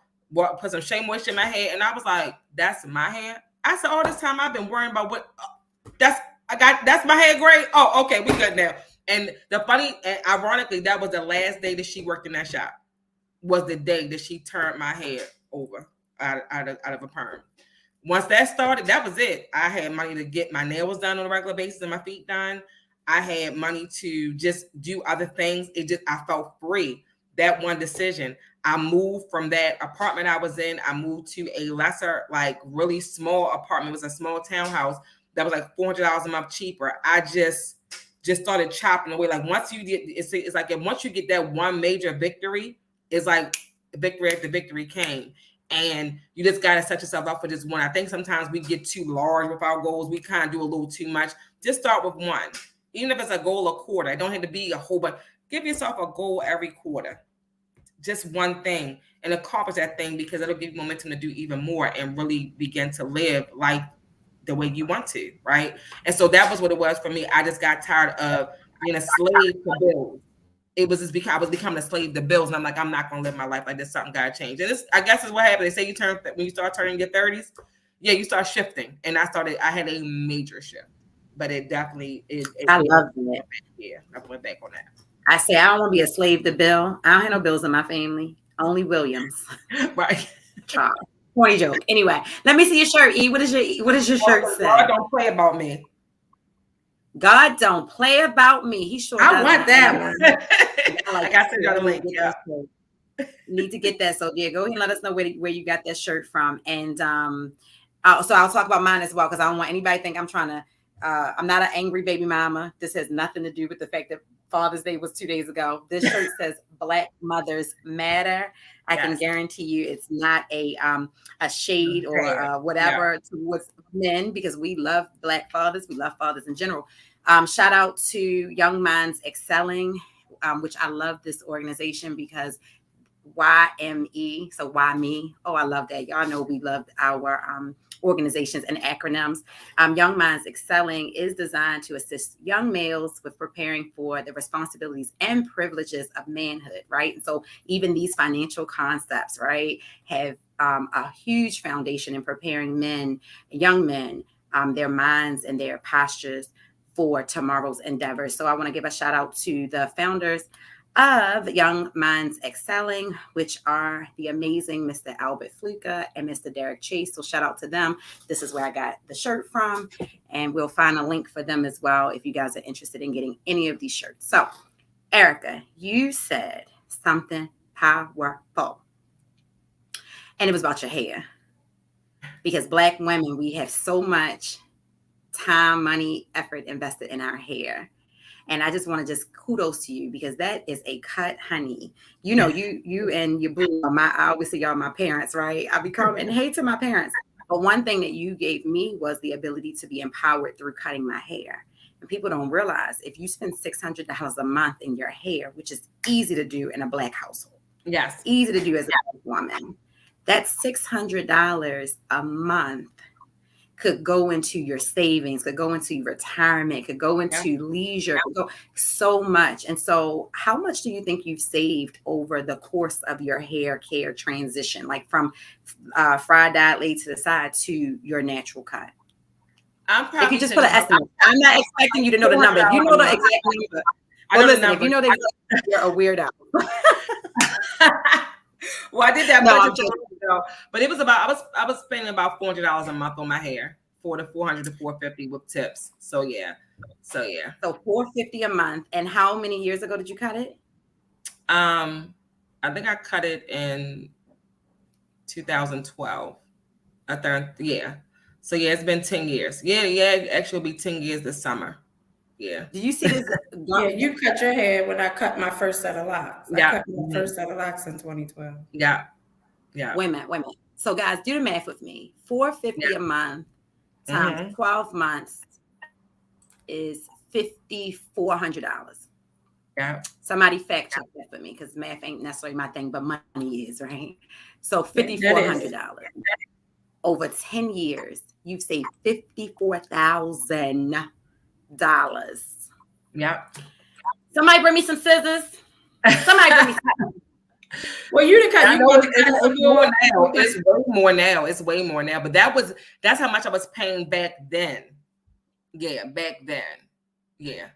Put some Shea Moisture in my hair, and I was like, that's my hair. I said, all this time I've been worrying about that's my hair gray. Oh, okay, we good now. And ironically, that was the last day that she worked in that shop, was the day that she turned my hair over out of a perm. Once that started, that was it. I had money to get my nails done on a regular basis and my feet done. I had money to just do other things. I felt free. That one decision. I moved from that apartment I was in. I moved to a lesser, like really small apartment. It was a small townhouse that was like $400 a month cheaper. I just started chopping away. Like once you get, it's like once you get that one major victory, it's like victory after victory came. And you just got to set yourself up for just one. I think sometimes we get too large with our goals. We kind of do a little too much. Just start with one. Even if it's a goal a quarter, it don't have to be a whole bunch. Give yourself a goal every quarter. Just one thing, and accomplish that thing, because it'll give you momentum to do even more and really begin to live life the way you want to, right? And so that was what it was for me. I just got tired of being a slave to bills. It was just because I was becoming a slave to bills, and I'm like, I'm not going to live my life like this. Something got to change. And this, I guess, is what happened. They say when you start turning your 30s, yeah, you start shifting. And I had a major shift, but it definitely is. I love it. Yeah, I went back on that. I say I don't want to be a slave to Bill. I don't have no Bills in my family. Only Williams. Right. Corny joke. Anyway, let me see your shirt. E, what does your shirt say? God don't play about me. God don't play about me. He sure. I want that one. I got to go to link. Yeah. Need to get that. So yeah, go ahead and let us know where you got that shirt from. And so I'll talk about mine as well, because I don't want anybody to think I'm trying to I'm not an angry baby mama. This has nothing to do with the fact that Father's Day was 2 days ago. This shirt says Black Mothers Matter. I can guarantee you it's not a shade or whatever towards men, because we love Black fathers. We love fathers in general. Shout out to Young Minds Excelling, which I love this organization because YME, so why me? Oh, I love that. Y'all know we love our organizations and acronyms. Young Minds Excelling is designed to assist young males with preparing for the responsibilities and privileges of manhood, right? And so even these financial concepts, right, have a huge foundation in preparing men, young men, their minds and their postures for tomorrow's endeavors. So I want to give a shout out to the founders of Young Minds Excelling, which are the amazing Mr. Albert Fluka and Mr. Derek Chase. So shout out to them. This is where I got the shirt from, and we'll find a link for them as well if you guys are interested in getting any of these shirts. So, Erika, you said something powerful, and it was about your hair, because Black women, we have so much time, money, effort invested in our hair. And I just want to just kudos to you, because that is a cut, honey. You know, you and your boo, I always say y'all my parents, right? I become and hey to my parents. But one thing that you gave me was the ability to be empowered through cutting my hair. And people don't realize, if you spend $600 a month in your hair, which is easy to do in a Black household. Yes. Easy to do as a Black woman. That's $600 a month could go into your savings, could go into your retirement, could go into leisure, could go so much. And so how much do you think you've saved over the course of your hair care transition, like from fried dyed laid to the side to your natural cut? If you just put an estimate, I'm not expecting you to know the number. If you know the exact number, well, listen, if you know the exact number, you're a weirdo. Well, I did that budget ago, but it was about I was spending about $400 a month on my hair, $400 to $450 with tips. So yeah. So $450 a month. And how many years ago did you cut it? I think I cut it in 2012. I think, yeah. So yeah, it's been 10 years. Yeah, actually it'll be 10 years this summer. Yeah. Did you see this? Yeah, you cut your hair when I cut my first set of locks. I cut my first set of locks in 2012. Yeah. Wait a minute. So guys, do the math with me. $450 a month times 12 months is $5,400. Yeah. Somebody fact check that for me, because math ain't necessarily my thing, but money is, right? So $5,400. Over 10 years, you've saved $54,000. Yep. Somebody bring me some scissors. Somebody bring me some. Well, you cut. It's more now. It's way more now. It's way more now. But that's how much I was paying back then. Yeah, back then. Yeah.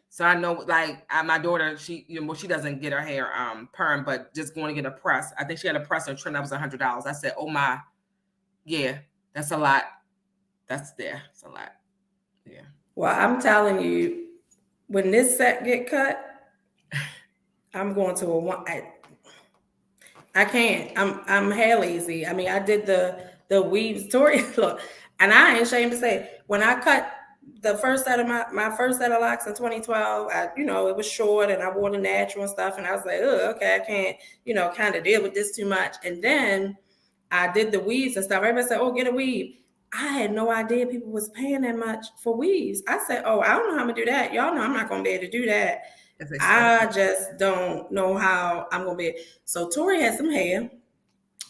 So I know, like, my daughter, she doesn't get her hair perm, but just going to get a press. I think she had a press or trim that was $100. I said, oh my, yeah, that's a lot. It's a lot. Yeah. Well, I'm telling you, when this set get cut, I'm going to a one. I can't. I'm hair lazy. I mean, I did the weaves, Tori. Look, and I ain't ashamed to say, when I cut the first set of my first set of locks in 2012, it was short and I wore the natural and stuff, and I was like, oh, okay, I can't, kind of deal with this too much. And then I did the weaves and stuff. Everybody said, oh, get a weave. I had no idea people was paying that much for weaves. I said, oh, I don't know how I'm gonna do that. Y'all know I'm not gonna be able to do that. I just don't know how I'm gonna be. So Tori had some hair,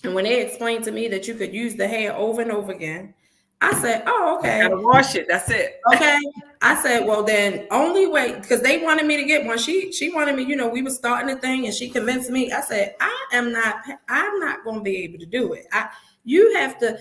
and when they explained to me that you could use the hair over and over again, I said, oh, okay. Gotta wash it. That's it. Okay. I said, well, then only way, because they wanted me to get one. She wanted me, we were starting the thing, and she convinced me. I said, I'm not gonna be able to do it. You have to.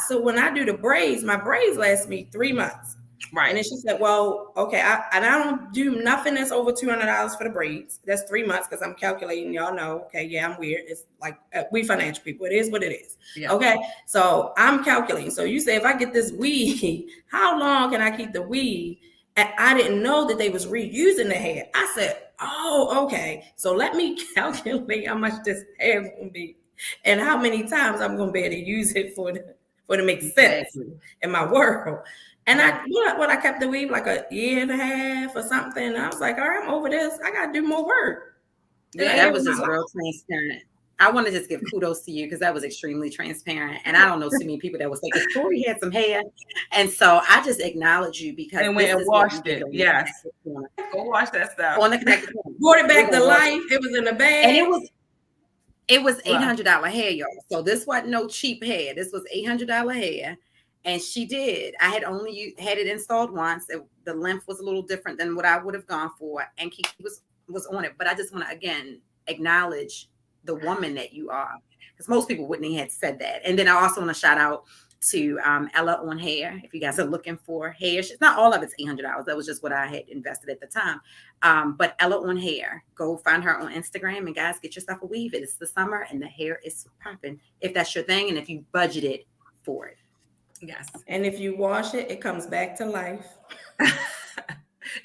So when I do the braids, my braids last me 3 months. Right. And then she said, well, okay. I don't do nothing that's over $200 for the braids. That's 3 months, because I'm calculating. Y'all know. Okay. Yeah, I'm weird. It's like we financial people. It is what it is. Yeah. Okay. So I'm calculating. So you say, if I get this weave, how long can I keep the weave? And I didn't know that they was reusing the hair. I said, oh, okay. So let me calculate how much this hair is going to be, and how many times I'm going to be able to use it for for it to make sense in my world. And I kept the weave like a year and a half or something. And I was like, all right, I'm over this. I got to do more work. Yeah, that was just real transparent. I want to just give kudos to you because that was extremely transparent. And I don't know too many people that would say, because Tori had some hair. And so I just acknowledge you because and went and washed it. Yes. Go wash that stuff. On the Connected Corner. Brought it back to life. It was in the bag. And it was $800 hair, y'all. So this wasn't no cheap hair. This was $800 hair. And she did. I had only had it installed once. The length was a little different than what I would have gone for. And Kiki was on it. But I just want to, again, acknowledge the woman that you are, because most people wouldn't have said that. And then I also want to shout out to Ella on hair. If you guys are looking for hair, it's not all of it's $800. That was just what I had invested at the time. But Ella on hair, go find her on Instagram, and guys, get yourself a weave. It's the summer and the hair is popping if that's your thing and if you budgeted for it. Yes. And if you wash it, it comes back to life.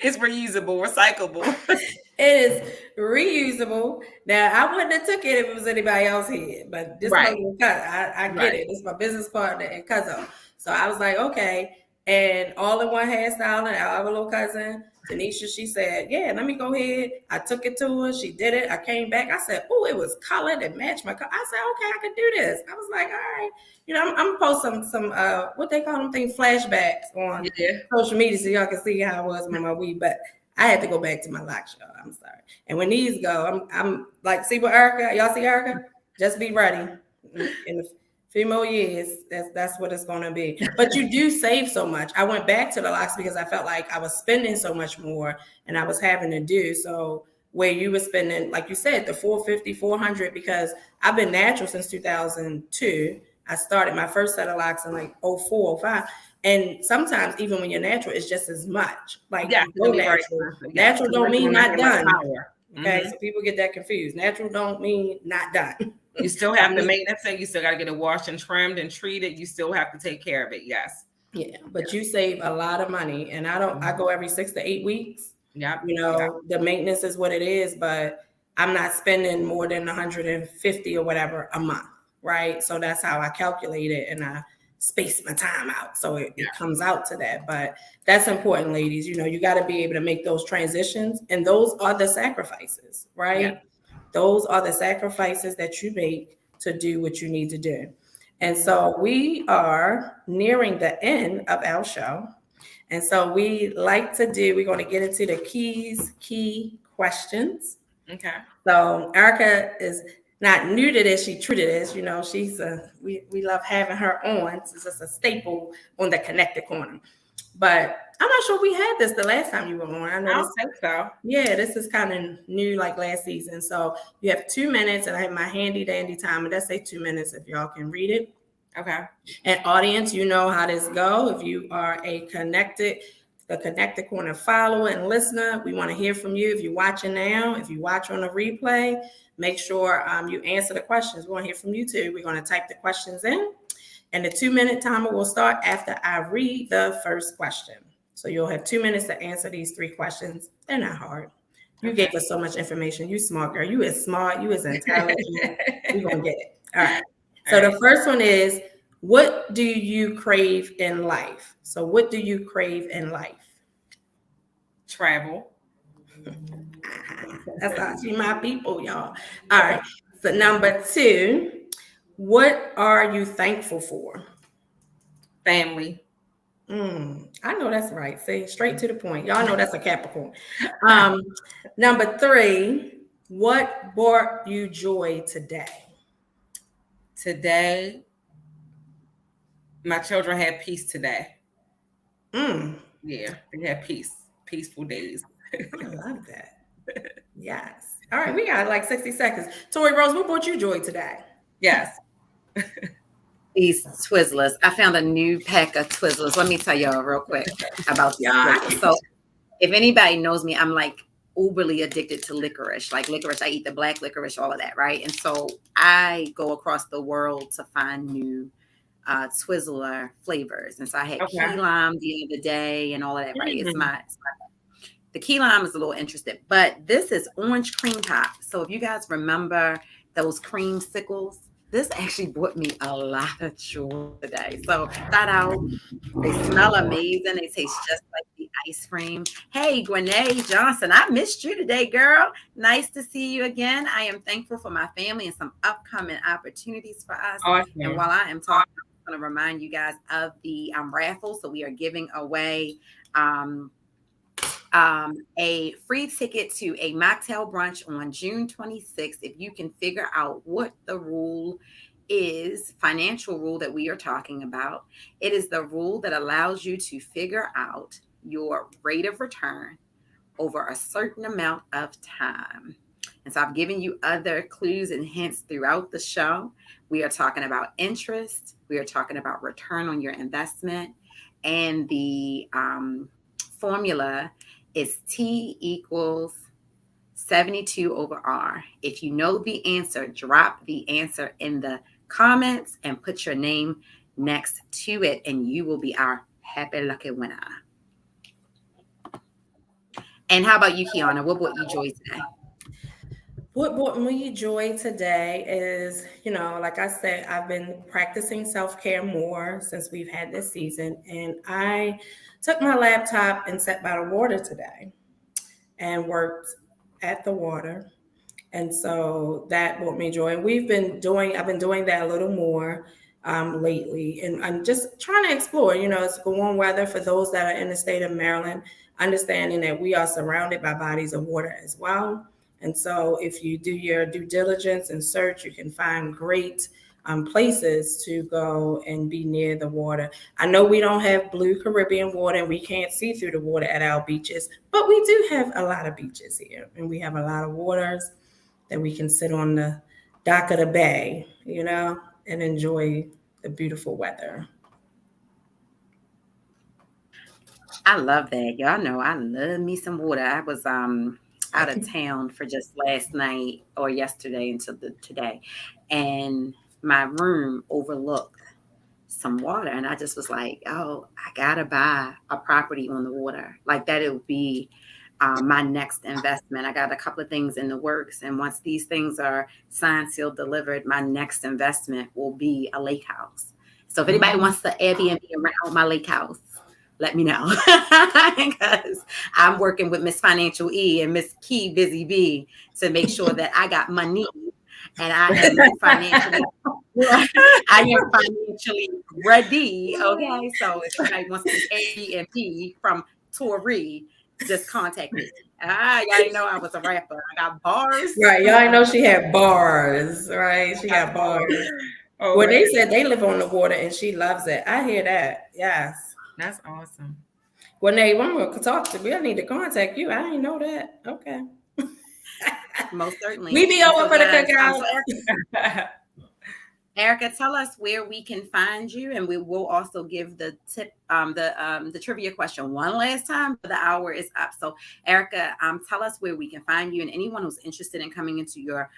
It's reusable, recyclable. It is reusable. Now, I wouldn't have took it if it was anybody else's head, but this I get it. It's my business partner and cousin. So I was like, okay. And all in one hairstyle, and I have a little cousin, Tanisha, she said, yeah, let me go ahead. I took it to her. She did it. I came back. I said, oh, it was colored and matched my color. I said, okay, I can do this. I was like, all right. You know, I'm going to post some what they call them things, flashbacks on social media so y'all can see how I was with my weave. But I had to go back to my locks, y'all. I'm sorry. And when these go, I'm like, see what Erika? Y'all see Erika? Just be ready. In a few more years, that's what it's going to be. But you do save so much. I went back to the locks because I felt like I was spending so much more and I was having to do. So where you were spending, like you said, the $450, $400, because I've been natural since 2002. I started my first set of locks in like 04, 05. And sometimes even when you're natural, it's just as much. Like natural don't mean not done. Okay, so people get that confused. Natural don't mean not done. You still have to maintenance it. You still got to get it washed and trimmed and treated. You still have to take care of it. Yes. Yeah, but you save a lot of money. And I go every 6 to 8 weeks. Yeah. You know, the maintenance is what it is, but I'm not spending more than 150 or whatever a month. Right. So that's how I calculate it. And I space my time out. So it comes out to that. But that's important, ladies. You know, you got to be able to make those transitions. And those are the sacrifices, right? Yeah. Those are the sacrifices that you make to do what you need to do. And so we are nearing the end of our show. And so we're going to get into the key questions. Okay. So Erika is not new to this, she true to this. You know, we love having her on. It's just a staple on the Connected Corner. But I'm not sure we had this the last time you were on. I don't think so. Yeah, this is kind of new, like last season. So you have 2 minutes, and I have my handy dandy timer. Let's say 2 minutes if y'all can read it. Okay. And audience, you know how this go. If you are the Connected Corner follower and listener, we want to hear from you. If you're watching now, if you watch on a replay, make sure you answer the questions. We want to hear from you too. We're going to type the questions in, and the 2 minute timer will start after I read the first question. So you'll have 2 minutes to answer these 3 questions. They're not hard. You gave us so much information. You smart girl. You is smart. You is intelligent. You're going to get it. All right. So the first one is, what do you crave in life? So what do you crave in life? Travel. That's actually my people, y'all. All right. So number 2, what are you thankful for? Family. I know that's right. Say straight to the point. Y'all know that's a Capricorn. Number 3, what brought you joy today? Today, my children had peace today. Yeah, they had peaceful days. I love that. Yes. All right, we got like 60 seconds. Tori Rose, what brought you joy today? Yes. These Twizzlers. I found a new pack of Twizzlers. Let me tell y'all real quick about these Twizzlers. So if anybody knows me, I'm like uberly addicted to licorice. Like licorice, I eat the black licorice, all of that, right? And so I go across the world to find new Twizzler flavors. And so I had key lime the other day and all of that, right? It's the key lime is a little interesting, but this is orange cream pop. So if you guys remember those creamsicles, This actually brought me a lot of joy today. So shout out. They smell amazing. They taste just like the ice cream. Hey, Gwennae Johnson, I missed you today, girl. Nice to see you again. I am thankful for my family and some upcoming opportunities for us. And Awesome. while I am talking, I'm going to remind you guys of the raffle. So we are giving away um, a free ticket to a mocktail brunch on June 26th. If you can figure out what the rule is, financial rule that we are talking about, it is the rule that allows you to figure out your rate of return over a certain amount of time. And so I've given you other clues and hints throughout the show. We are talking about interest, we are talking about return on your investment, and the formula is T equals 72 over R. If you know the answer, drop the answer in the comments and put your name next to it, and you will be our happy lucky winner. And how about you, Kiana? What brought you joy today? What brought me joy today is, like I said, I've been practicing self care more since we've had this season. And I took my laptop and sat by the water today and worked at the water. And so that brought me joy. And I've been doing that a little more lately. And I'm just trying to explore, it's warm weather for those that are in the state of Maryland, understanding that we are surrounded by bodies of water as well. And so if you do your due diligence and search, you can find great places to go and be near the water. I know we don't have blue Caribbean water and we can't see through the water at our beaches, but we do have a lot of beaches here and we have a lot of waters that we can sit on the dock of the bay, and enjoy the beautiful weather. I love that. Y'all know I love me some water. I was out of town for just last night or yesterday until today, and my room overlooked some water, and I just was like, oh, I gotta buy a property on the water. Like that, it would be my next investment. I got a couple of things in the works, and once these things are signed, sealed, delivered, my next investment will be a lake house. So if anybody wants to Airbnb around my lake house, let me know because I'm working with Miss Financial E and Miss Key Busy B to make sure that I got money and I am financially I am financially ready. Okay, so if anybody wants to Airbnb from Tori, just contact me. Y'all didn't know I was a rapper. I got bars. Right. Y'all know she had bars, right? She got bars. Oh, Well, they right. said they live on the water and she loves it. I hear that. Yes. That's awesome. Well, Nate, I'm going to talk to you. I need to contact you. I didn't know that. Okay. Most certainly. We be And over so, for the guys, cookout. Erica, tell us where we can find you, and we will also give the tip, the trivia question one last time. But the hour is up, so Erica, tell us where we can find you, and anyone who's interested in coming into your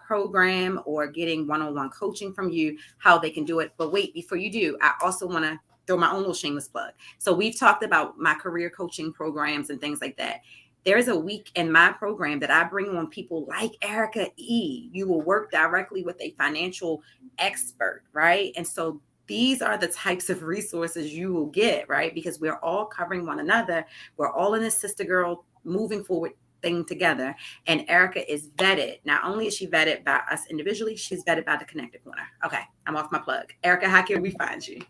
program or getting one-on-one coaching from you, how they can do it. But wait, before you do, I also want to throw my own little shameless plug. So we've talked about my career coaching programs and things like that. There's a week in my program that I bring on people like Erika E. You will work directly with a financial expert, right? And so these are the types of resources you will get, right? Because we're all covering one another. We're all in this sister girl moving forward thing together. And Erika is vetted. Not only is she vetted by us individually, she's vetted by the Connected Corner. Okay, I'm off my plug. Erika, how can we find you?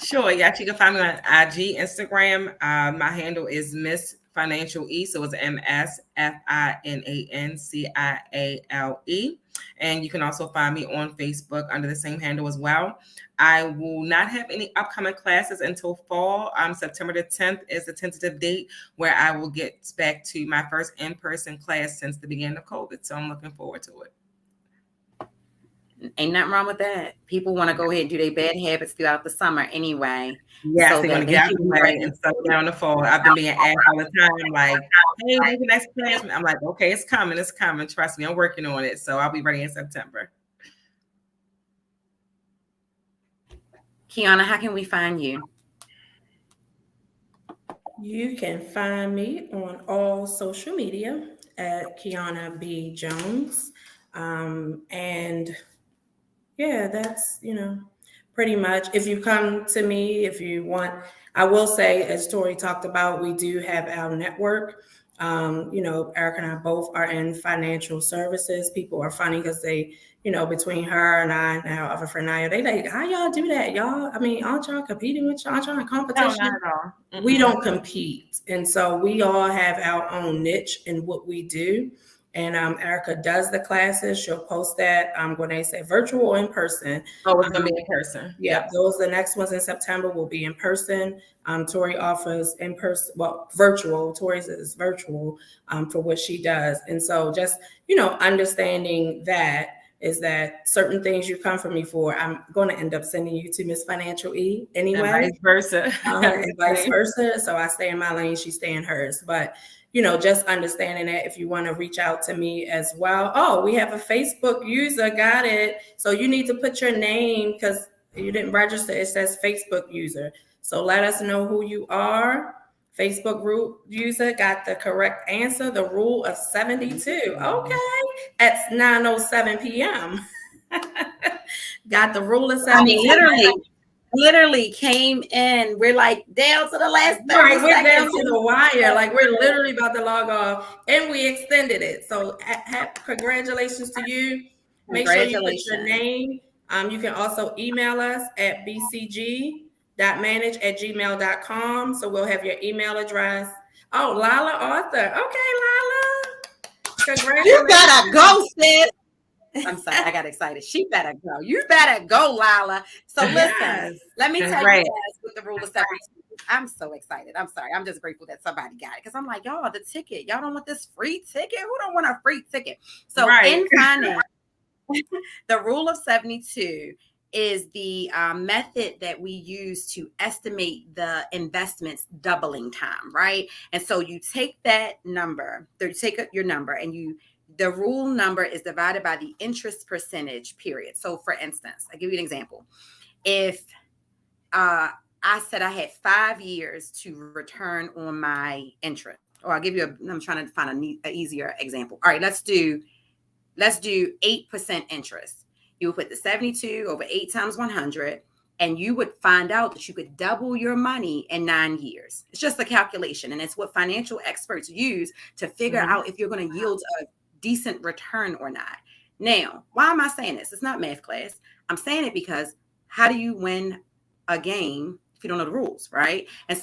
Sure. You actually can find me on IG, Instagram. My handle is Miss Financial E. So it's MSFINANCIALE. And you can also find me on Facebook under the same handle as well. I will not have any upcoming classes until fall. September the 10th is the tentative date where I will get back to my first in-person class since the beginning of COVID. So I'm looking forward to it. Ain't nothing wrong with that. People want to go ahead and do their bad habits throughout the summer anyway. Yes, so they're going to get out the way and settle down the fall. I've been being asked all the time, like, hey, when's the next class? I'm like, okay, it's coming. It's coming. Trust me, I'm working on it. So I'll be ready in September. Kiana, how can we find you? You can find me on all social media at Kiana B. Jones. And yeah, that's, pretty much. If you come to me, if you want, I will say, as Tori talked about, we do have our network. Erica and I both are in financial services. People are funny because they, between her and I and our other friend Naya, they like, how y'all do that? Y'all, I mean, aren't y'all competing with y'all? Aren't y'all in No, competition? not at all. We don't compete. And so we all have our own niche in what we do. And Erica does the classes. She'll post that when they say virtual or in person. Oh, it's going to be in person. Yeah, those the next ones in September will be in person. Tori offers in person, well, virtual. Tori's is virtual for what she does. And so just, understanding that is that certain things you come from me for, I'm going to end up sending you to Miss Financial E anyway. And vice versa. And vice versa. So I stay in my lane, she stay in hers. But, just understanding that if you want to reach out to me as well. Oh, we have a Facebook user. Got it. So you need to put your name because you didn't register. It says Facebook user. So let us know who you are. Facebook root user got the correct answer. The rule of 72. Okay. At 9:07 p.m. Got the rule of 72. I mean, literally came in. We're like down to the last 30 right, we're seconds. down to the wire. Like we're literally about to log off, and we extended it. So, congratulations to you. Make sure you put your name. You can also email us at bcg.manage@gmail.com. So we'll have your email address. Oh, Lala Arthur. Okay, Lala. Congratulations. You better go, sis. I'm sorry, I got excited. She better go. You better go, Lala. So listen, let me tell you guys with the rule of 72. I'm so excited. I'm sorry. I'm just grateful that somebody got it because I'm like, y'all, the ticket. Y'all don't want this free ticket? Who don't want a free ticket? So in finance, the rule of 72 is the method that we use to estimate the investment's doubling time, right? And so you take that number, you take your number and the rule number is divided by the interest percentage period. So for instance, I'll give you an example. If I said I had 5 years to return on my interest, or I'll give you I'm trying to find an easier example. All right, let's do 8% interest. You would put the 72 over 8 times 100, and you would find out that you could double your money in 9 years. It's just a calculation, and it's what financial experts use to figure out if you're going to yield a decent return or not. Now, why am I saying this? It's not math class. I'm saying it because how do you win a game if you don't know the rules, right? And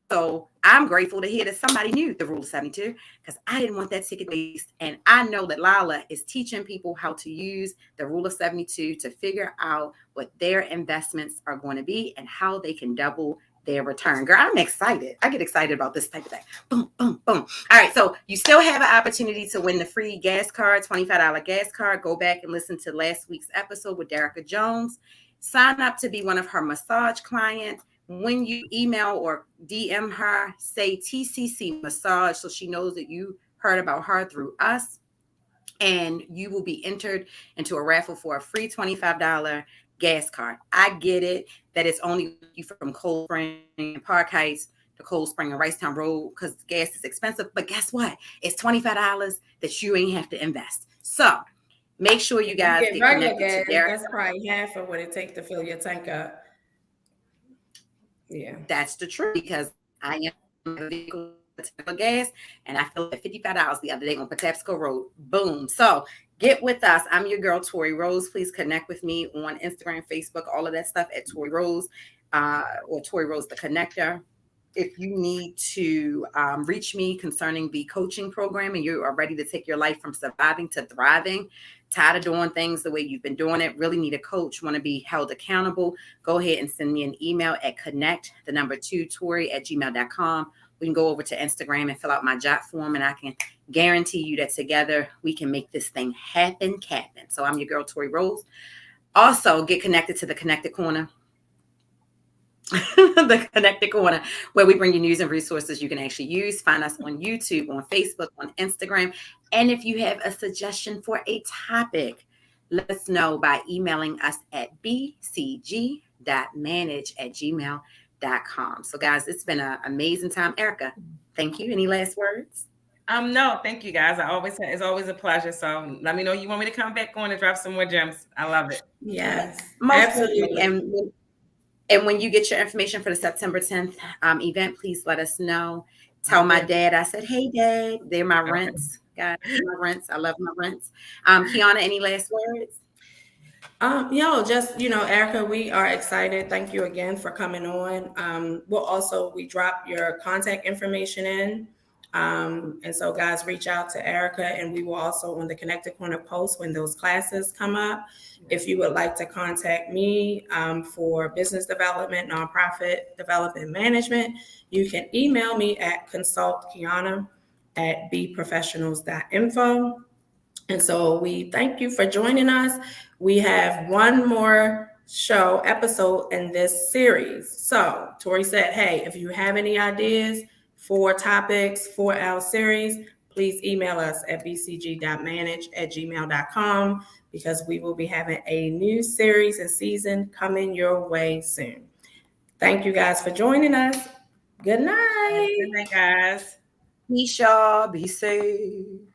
so I'm grateful to hear that somebody knew the rule of 72 because I didn't want that ticket waste. And I know that Lala is teaching people how to use the rule of 72 to figure out what their investments are going to be and how they can double their return. Girl, I'm excited. I get excited about this type of thing. Boom, boom, boom. All right. So you still have an opportunity to win the free gas card, $25 gas card. Go back and listen to last week's episode with Erika Jones. Sign up to be one of her massage clients. When you email or DM her, say TCC massage so she knows that you heard about her through us. And you will be entered into a raffle for a free $25 gas card. I get it that it's only you from Cold Spring and Park Heights to Cold Spring and Ricetown Road because gas is expensive. But guess what? It's $25 that you ain't have to invest. So make sure you guys get connected to Derek. That's probably half of what it takes to fill your tank up. Yeah, that's the truth because I am a vehicle gas and I filled at $55 the other day on Patapsco Road. Boom. So get with us. I'm your girl, Tori Rose. Please connect with me on Instagram, Facebook, all of that stuff at Tori Rose or Tori Rose the Connector. If you need to reach me concerning the coaching program and you are ready to take your life from surviving to thriving, tired of doing things the way you've been doing it, really need a coach, want to be held accountable, go ahead and send me an email at connect2tori@gmail.com. We can go over to Instagram and fill out my jot form, and I can guarantee you that together we can make this thing happen. So I'm your girl, Tori Rose. Also, get connected to the Connected Corner. The Connected Corner, where we bring you news and resources you can actually use. Find us on YouTube, on Facebook, on Instagram. And if you have a suggestion for a topic, let us know by emailing us at bcg.manage@gmail.com. So guys, it's been an amazing time. Erika, thank you. Any last words? No, thank you guys. It's always a pleasure. So let me know you want me to come back on and drop some more gems. I love it. Yes, Most absolutely. definitely. And when you get your information for the September 10th event, please let us know. Tell my dad I said, hey, Dad, they're my rents. Guys, my rents. I love my rents. Kiana, any last words? Erica, we are excited. Thank you again for coming on. We drop your contact information in. And so guys, reach out to Erica, and we will also on the Connected Corner post when those classes come up. If you would like to contact me for business development, nonprofit development management, you can email me at consultkiana@bprofessionals.info. And so we thank you for joining us. We have one more episode in this series. So Tori said, hey, if you have any ideas for topics for our series, please email us at bcg.manage@gmail.com because we will be having a new series and season coming your way soon. Thank you guys for joining us. Good night. Good night, guys. Peace, y'all. Be safe.